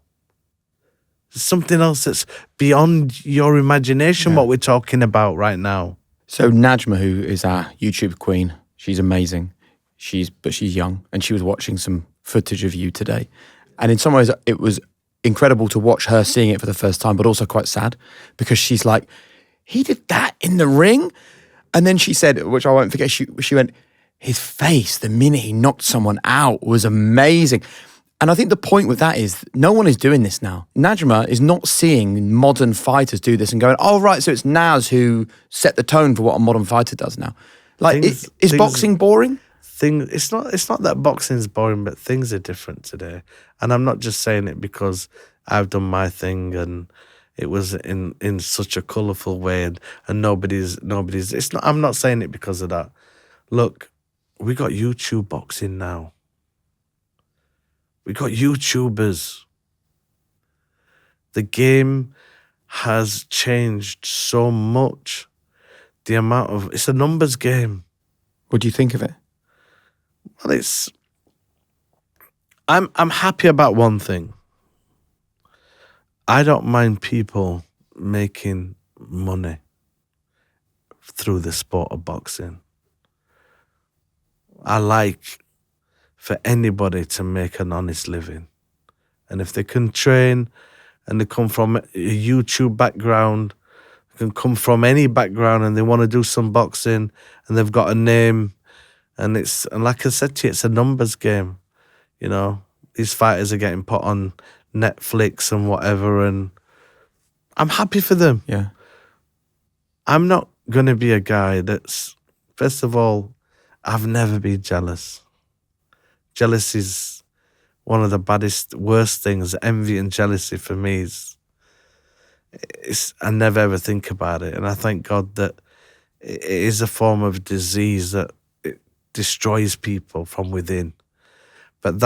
Something else that's beyond your imagination, what we're talking about right now. So Najma, who is our YouTube queen, she's amazing. But she's young, and she was watching some footage of you today. And in some ways, it was incredible to watch her seeing it for the first time, but also quite sad, because she's like, he did that in the ring? And then she said, which I won't forget, she went, his face the minute he knocked someone out was amazing. And I think the point with that is no one is doing this now. Najma is not seeing modern fighters do this and going, oh, right, so it's Naz who set the tone for what a modern fighter does now. Like, is boxing boring? It's not that boxing's boring, but things are different today. And I'm not just saying it because I've done my thing and it was in such a colourful way and nobody's it's not. I'm not saying it because of that. Look, we got YouTube boxing now. We got YouTubers. The game has changed so much. It's a numbers game. What do you think of it? Well, I'm happy about one thing. I don't mind people making money through the sport of boxing. I like for anybody to make an honest living. And if they can train and they come from a YouTube background, can come from any background and they want to do some boxing and they've got a name, and like I said to you, it's a numbers game. You know, these fighters are getting put on Netflix and whatever, and I'm happy for them. Yeah. I'm not going to be a guy that's, first of all, I've never been jealous. Jealousy is one of the baddest, worst things. Envy and jealousy for me I never ever think about it. And I thank God that it is a form of disease that it destroys people from within. But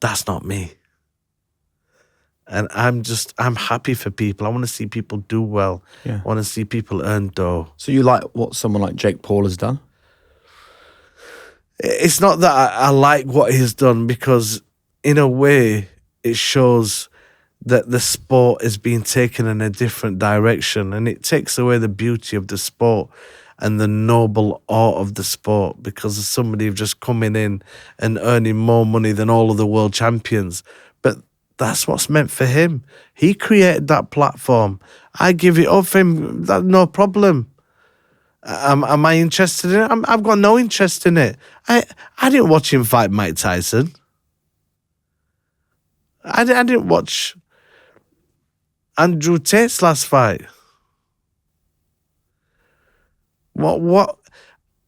that's not me. And I'm happy for people. I want to see people do well. Yeah. I want to see people earn dough. So you like what someone like Jake Paul has done? It's not that I like what he's done, because in a way it shows that the sport is being taken in a different direction, and it takes away the beauty of the sport and the noble art of the sport because of somebody just coming in and earning more money than all of the world champions. But that's what's meant for him. He created that platform. I give it up for him. That's no problem. Am I interested in it? I've got no interest in it. I didn't watch him fight Mike Tyson. I didn't watch Andrew Tate's last fight. What?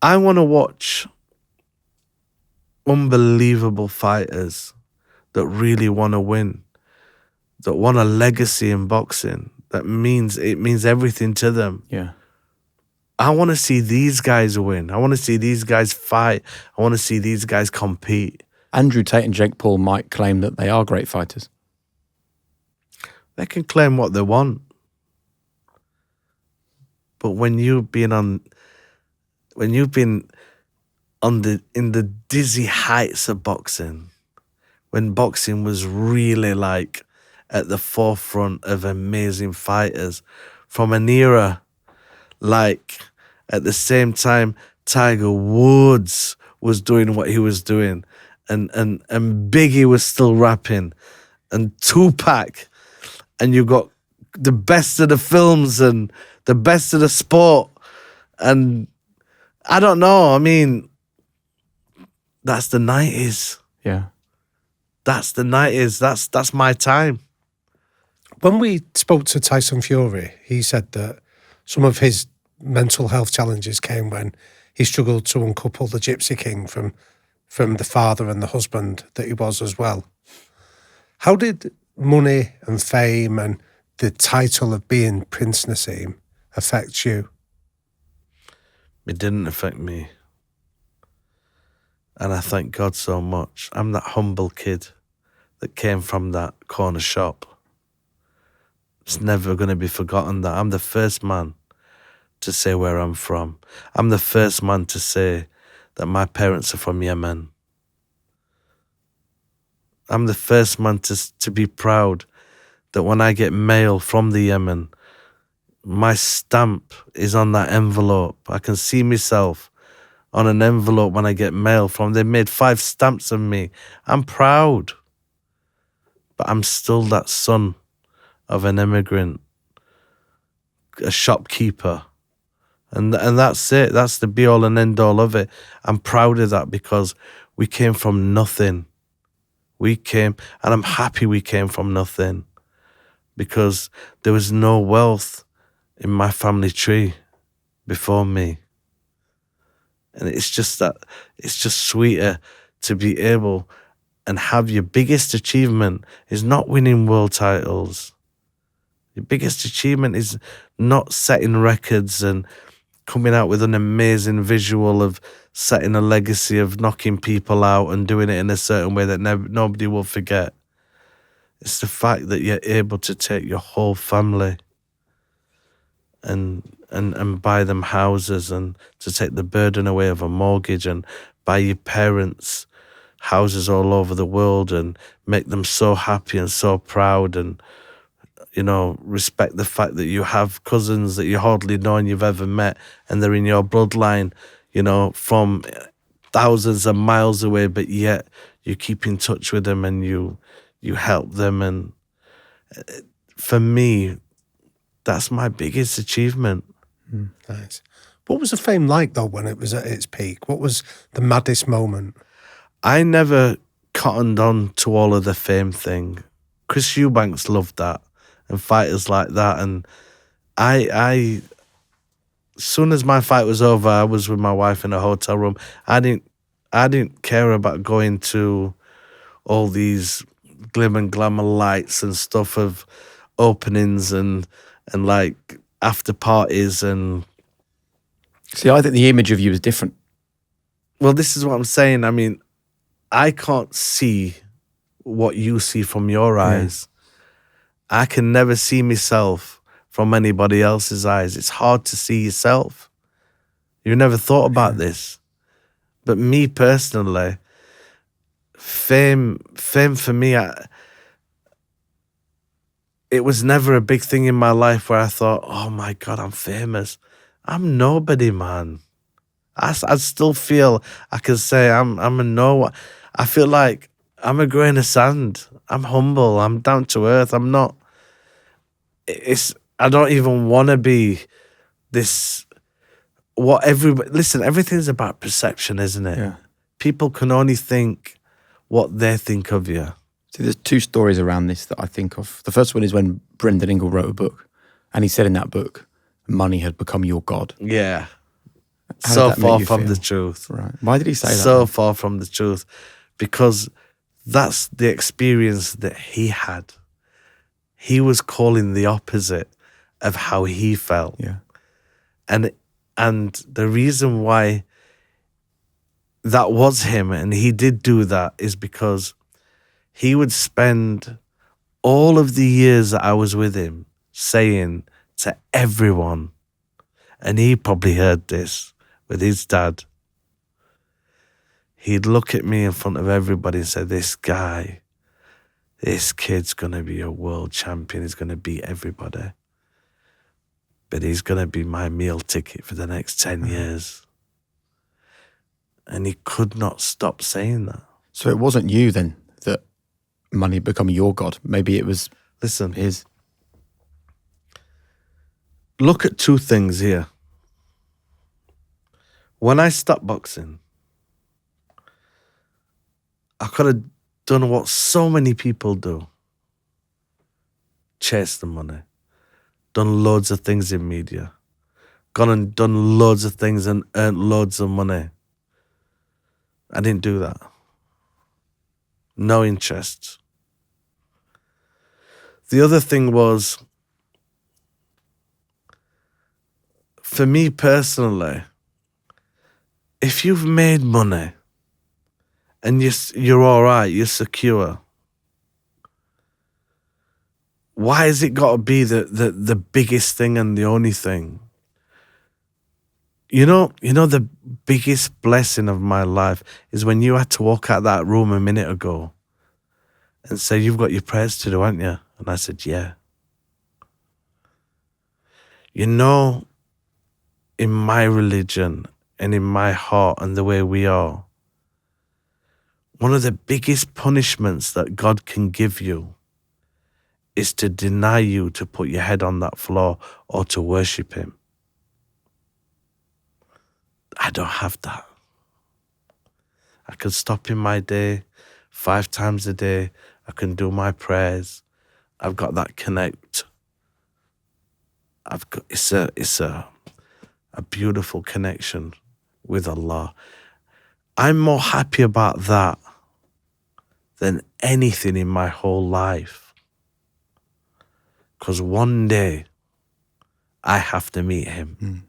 I want to watch unbelievable fighters that really want to win, that want a legacy in boxing. It means everything to them. Yeah. I want to see these guys win. I want to see these guys fight. I want to see these guys compete. Andrew Tate and Jake Paul might claim that they are great fighters. They can claim what they want. But when you've been in the dizzy heights of boxing, when boxing was really like at the forefront of amazing fighters from an era, like at the same time Tiger Woods was doing what he was doing, and Biggie was still rapping, and Tupac, and you got the best of the films and the best of the sport, and I don't know, I mean, that's the 90s. Yeah. That's the 90s. That's my time. When we spoke to Tyson Fury, he said that some of his mental health challenges came when he struggled to uncouple the Gypsy King from the father and the husband that he was as well. How did money and fame and the title of being Prince Naseem affect you? It didn't affect me. And I thank God so much. I'm that humble kid that came from that corner shop. It's never going to be forgotten that I'm the first man to say where I'm from. I'm the first man to say that my parents are from Yemen. I'm the first man to be proud that when I get mail from the Yemen, my stamp is on that envelope. I can see myself on an envelope when I get mail from. They made 5 stamps of me. I'm proud. But I'm still that son of an immigrant, a shopkeeper. And that's it. That's the be all and end all of it. I'm proud of that because we came from nothing. And I'm happy we came from nothing because there was no wealth in my family tree before me. And it's just sweeter to be able and have your biggest achievement is not winning world titles. Your biggest achievement is not setting records and coming out with an amazing visual of setting a legacy of knocking people out and doing it in a certain way that nobody will forget. It's the fact that you're able to take your whole family and buy them houses and to take the burden away of a mortgage and buy your parents houses all over the world and make them so happy and so proud and, you know, respect the fact that you have cousins that you hardly know and you've ever met and they're in your bloodline, you know, from thousands of miles away, but yet you keep in touch with them and you help them. And for me, that's my biggest achievement. Nice. What was the fame like, though, when it was at its peak? What was the maddest moment? I never cottoned on to all of the fame thing. Chris Eubanks loved that and fighters like that. And I as soon as my fight was over, I was with my wife in a hotel room. I didn't care about going to all these glim and glamour lights and stuff of openings and like after parties and. See, I think the image of you is different. Well, this is what I'm saying. I mean, I can't see what you see from your eyes. I can never see myself from anybody else's eyes. It's hard to see yourself. You never thought about this. But me personally, fame for me, it was never a big thing in my life where I thought, oh my God, I'm famous. I'm nobody, man. I still feel I can say I'm a no. I feel like I'm a grain of sand. I'm humble. I'm down to earth. I'm not. I don't even want to be this. Listen, everything's about perception, isn't it? Yeah. People can only think what they think of you. See, there's 2 stories around this that I think of. The first one is when Brendan Ingle wrote a book, and he said in that book, money had become your god. Yeah. How So did that make far you from feel? the truth. Right. Why did he say that? So far from the truth. Because that's the experience that he had. He was calling the opposite of how he felt. Yeah. And the reason why that was him and he did do that is because he would spend all of the years that I was with him saying to everyone, and he probably heard this with his dad, he'd look at me in front of everybody and say, this kid's going to be a world champion. He's going to beat everybody. But he's going to be my meal ticket for the next 10 years. And he could not stop saying that. So it wasn't you then that money had become your god. Maybe it was his. Look at 2 things here. When I stopped boxing, I could have done what so many people do. Chase the money. Done loads of things in media. Gone and done loads of things and earned loads of money. I didn't do that. No interest. The other thing was, for me personally, if you've made money and you're all right, you're secure. Why has it got to be the biggest thing and the only thing? You know the biggest blessing of my life is when you had to walk out that room a minute ago and say, you've got your prayers to do, haven't you? And I said, yeah. You know, in my religion and in my heart and the way we are, one of the biggest punishments that God can give you is to deny you to put your head on that floor or to worship him. I don't have that. I can stop in my day 5 times a day. I can do my prayers. I've got that connect. It's a beautiful connection with Allah. I'm more happy about that than anything in my whole life. Because one day I have to meet him.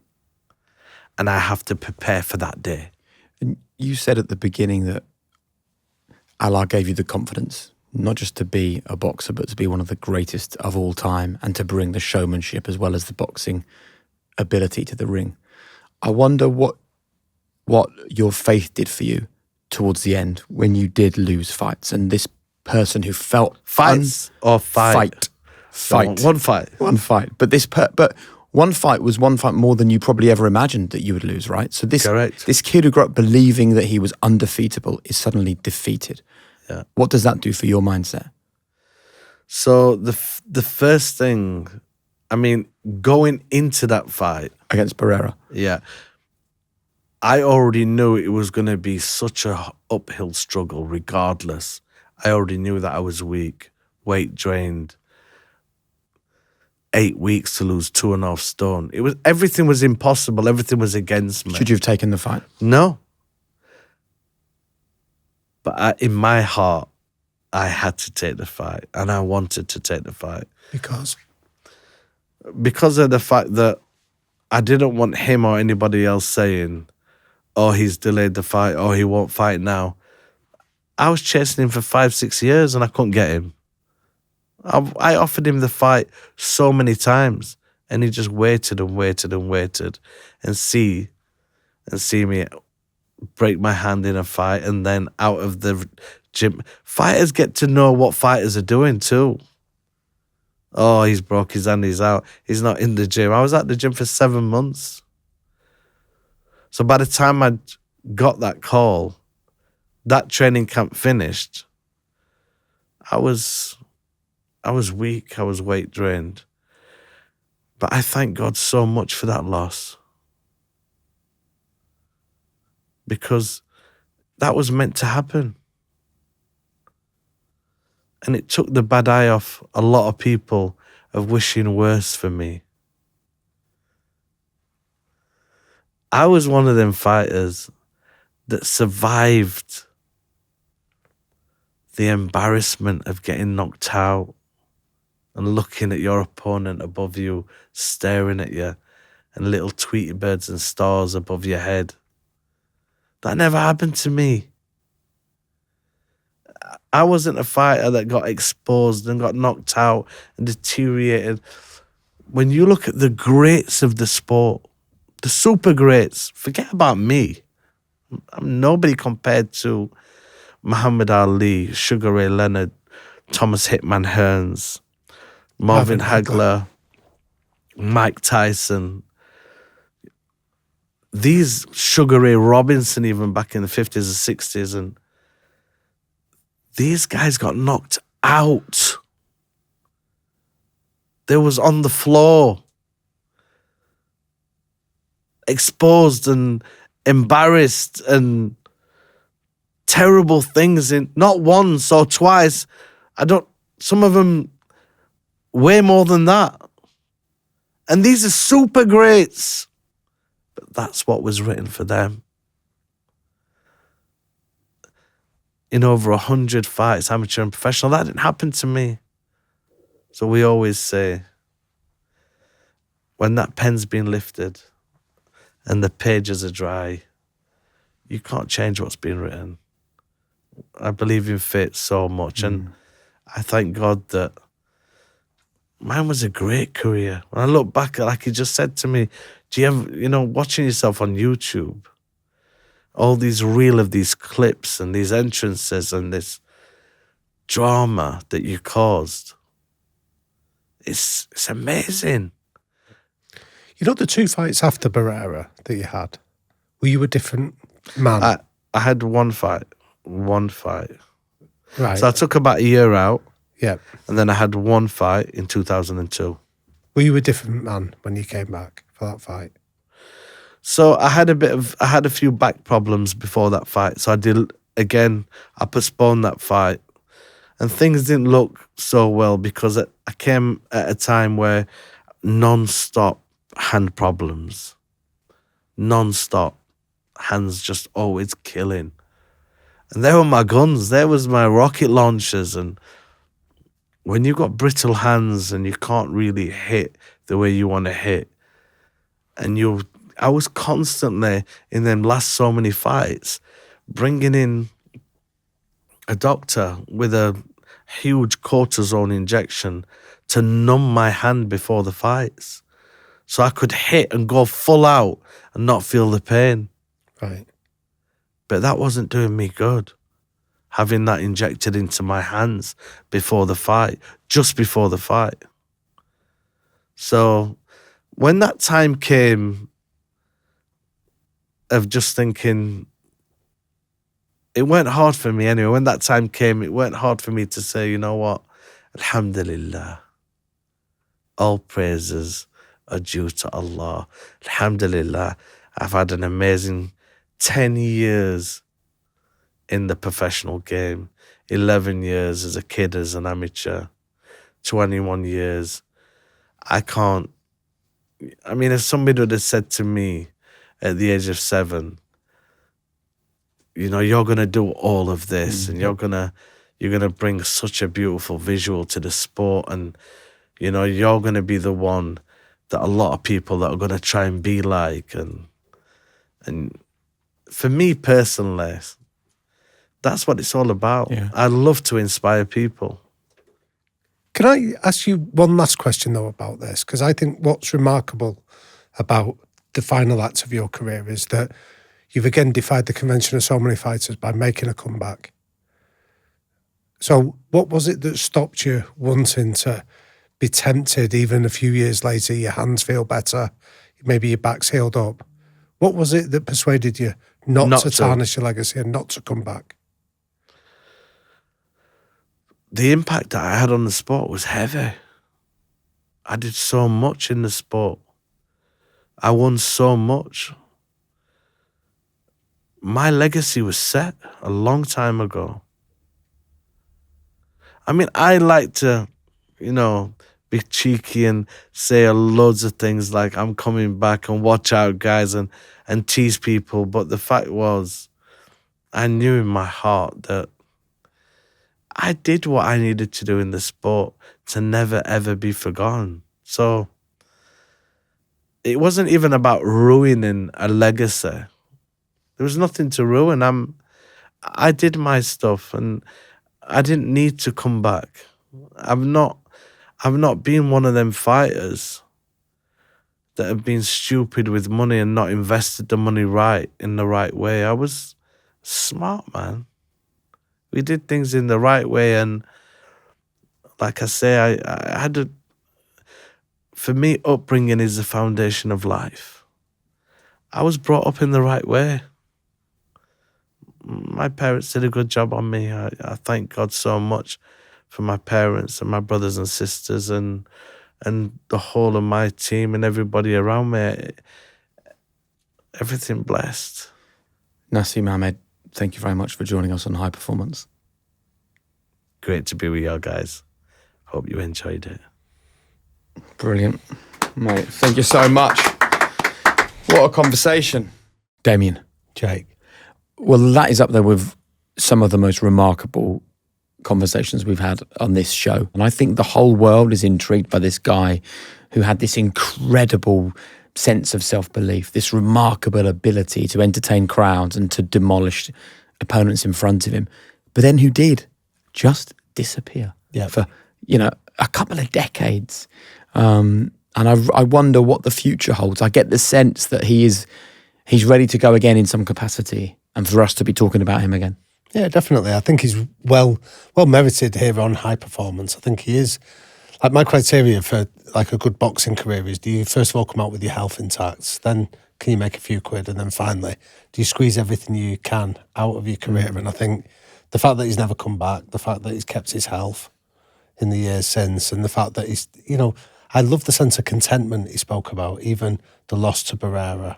And I have to prepare for that day. And you said at the beginning that Allah gave you the confidence, not just to be a boxer, but to be one of the greatest of all time and to bring the showmanship as well as the boxing ability to the ring. I wonder what your faith did for you towards the end when you did lose fights and this person who felt Fights or fight? Fight. One fight. One fight. But one fight was one fight more than you probably ever imagined that you would lose, right? So Correct. This kid who grew up believing that he was undefeatable is suddenly defeated. Yeah. What does that do for your mindset? So the first thing, I mean, going into that fight Against Pereira. yeah, I already knew it was going to be such a uphill struggle regardless. I already knew that I was weak, weight drained, 8 weeks to lose 2.5 stone. Everything was impossible. Everything was against me. Should you have taken the fight? No. But in my heart, I had to take the fight and I wanted to take the fight. Because of the fact that I didn't want him or anybody else saying, oh, he's delayed the fight or he won't fight now. I was chasing him for 5-6 years and I couldn't get him. I offered him the fight so many times and he just waited and waited and waited and see me break my hand in a fight and then out of the gym. Fighters get to know what fighters are doing too. Oh, he's broke his hand, he's out. He's not in the gym. I was at the gym for 7 months. So by the time I got that call, that training camp finished, I was weak, I was weight drained. But I thank God so much for that loss. Because that was meant to happen. And it took the bad eye off a lot of people of wishing worse for me. I was one of them fighters that survived the embarrassment of getting knocked out and looking at your opponent above you, staring at you, and little Tweety birds and stars above your head. That never happened to me. I wasn't a fighter that got exposed and got knocked out and deteriorated. When you look at the greats of the sport, the super greats, forget about me. I'm nobody compared to Muhammad Ali, Sugar Ray Leonard, Thomas Hitman Hearns, Marvin Hagler, Mike Tyson. These Sugar Ray Robinson, even back in the 50s and 60s, and these guys got knocked out. They was on the floor, exposed and embarrassed and terrible things in not once or twice. Some of them way more than that. And these are super greats. But that's what was written for them. In over 100 fights, amateur and professional, that didn't happen to me. So we always say, when that pen's been lifted and the pages are dry, you can't change what's been written. I believe in fate so much. And I thank God that mine was a great career. When I look back, like he just said to me, do you have, watching yourself on YouTube, all these reel of these clips and these entrances and this drama that you caused, it's amazing. The 2 fights after Barrera that you had, were you a different man? I had one fight. Right. So I took about a year out. Yeah. And then I had one fight in 2002. Were you a different man when you came back for that fight? So I had a few back problems before that fight. So I postponed that fight. And things didn't look so well because I came at a time where non-stop hand problems. Non-stop. Hands just always killing. And they were my guns. There was my rocket launchers. And when you've got brittle hands and you can't really hit the way you want to hit, and I was constantly in them last so many fights bringing in a doctor with a huge cortisone injection to numb my hand before the fights so I could hit and go full out and not feel the pain. Right. But that wasn't doing me good, having that injected into my hands before the fight, just before the fight. So when that time came of just thinking, it weren't hard for me anyway. When that time came, it weren't hard for me to say, you know what? Alhamdulillah. All praises are due to Allah. Alhamdulillah. I've had an amazing 10 years in the professional game. 11 years as a kid, as an amateur. 21 years. If somebody would have said to me at the age of 7, you're going to do all of this and you're going to bring such a beautiful visual to the sport, and, you're going to be the one that a lot of people that are going to try and be like. And for me personally, that's what it's all about. Yeah. I love to inspire people. Can I ask you one last question, though, about this? Because I think what's remarkable about the final act of your career is that you've again defied the convention of so many fighters by making a comeback. So what was it that stopped you wanting to be tempted even a few years later? Your hands feel better, maybe your back's healed up. What was it that persuaded you not to tarnish your legacy and not to come back? The impact that I had on the sport was heavy. I did so much in the sport. I won so much. My legacy was set a long time ago. I like to, be cheeky and say loads of things like I'm coming back and watch out, guys, and tease people. But the fact was, I knew in my heart that I did what I needed to do in the sport to never, ever be forgotten. So it wasn't even about ruining a legacy. There was nothing to ruin. I did my stuff and I didn't need to come back. I've not been one of them fighters that have been stupid with money and not invested the money in the right way. I was smart, man. We did things in the right way, and like I say, I had for me, upbringing is the foundation of life. I was brought up in the right way. My parents did a good job on me. I thank God so much for my parents and my brothers and sisters and the whole of my team and everybody around me. Everything blessed. Naseem Hamed, thank you very much for joining us on High Performance. Great to be with you guys. Hope you enjoyed it. Brilliant. Mate, thank you so much. What a conversation. Damian. Jake. Well, that is up there with some of the most remarkable conversations we've had on this show. And I think the whole world is intrigued by this guy who had this incredible sense of self-belief, this remarkable ability to entertain crowds and to demolish opponents in front of him. but then who did just disappear Yeah. for, a couple of decades. And I wonder what the future holds. I get the sense that he's ready to go again in some capacity, and for us to be talking about him again. Yeah, definitely. I think he's well merited here on High Performance. I think he is. Like, my criteria for like a good boxing career is: do you first of all come out with your health intact? Then can you make a few quid? And then finally, do you squeeze everything you can out of your career? And I think the fact that he's never come back, the fact that he's kept his health in the years since, and the fact that he's, I love the sense of contentment he spoke about. Even the loss to Barrera,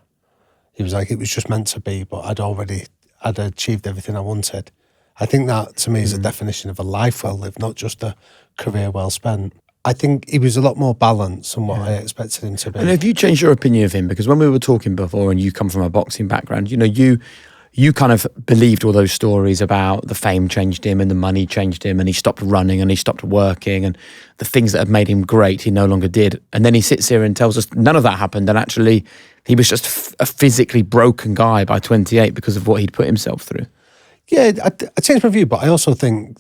he was like, it was just meant to be, but I'd achieved everything I wanted. I think that, to me, is a definition of a life well lived, not just a career well spent. I think he was a lot more balanced than what I expected him to be. And have you changed your opinion of him? Because when we were talking before, and you come from a boxing background, you kind of believed all those stories about the fame changed him and the money changed him, and he stopped running and he stopped working, and the things that had made him great he no longer did. And then he sits here and tells us none of that happened, and actually he was just a physically broken guy by 28 because of what he'd put himself through. Yeah, I changed my view, but I also think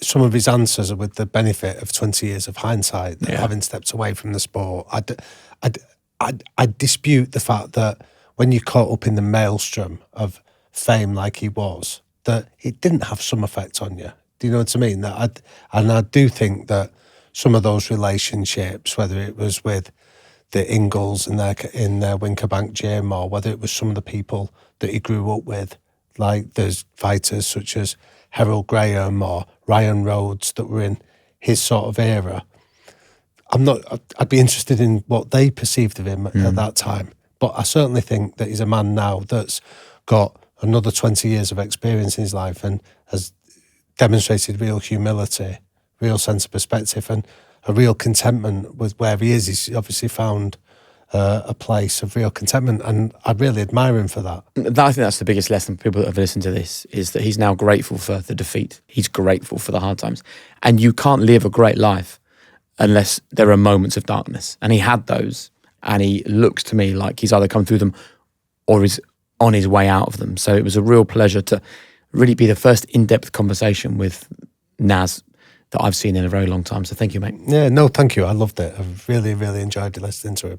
some of his answers are with the benefit of 20 years of hindsight, that having stepped away from the sport. I dispute the fact that when you're caught up in the maelstrom of fame like he was, that it didn't have some effect on you. Do you know what I mean? I do think that some of those relationships, whether it was with the Ingles in their Winkerbank gym, or whether it was some of the people that he grew up with, like there's fighters such as Harold Graham or Ryan Rhodes that were in his sort of era. I'd be interested in what they perceived of him at that time. But I certainly think that he's a man now that's got another 20 years of experience in his life and has demonstrated real humility, real sense of perspective, and a real contentment with where he is. He's obviously found a place of real contentment, and I really admire him for that. I think that's the biggest lesson for people that have listened to this, is that he's now grateful for the defeat. He's grateful for the hard times. And you can't live a great life unless there are moments of darkness. And he had those, and he looks to me like he's either come through them or is on his way out of them. So it was a real pleasure to really be the first in-depth conversation with Naz that I've seen in a very long time. So thank you, mate. Yeah, no, thank you. I loved it. I've really, really enjoyed listening to him.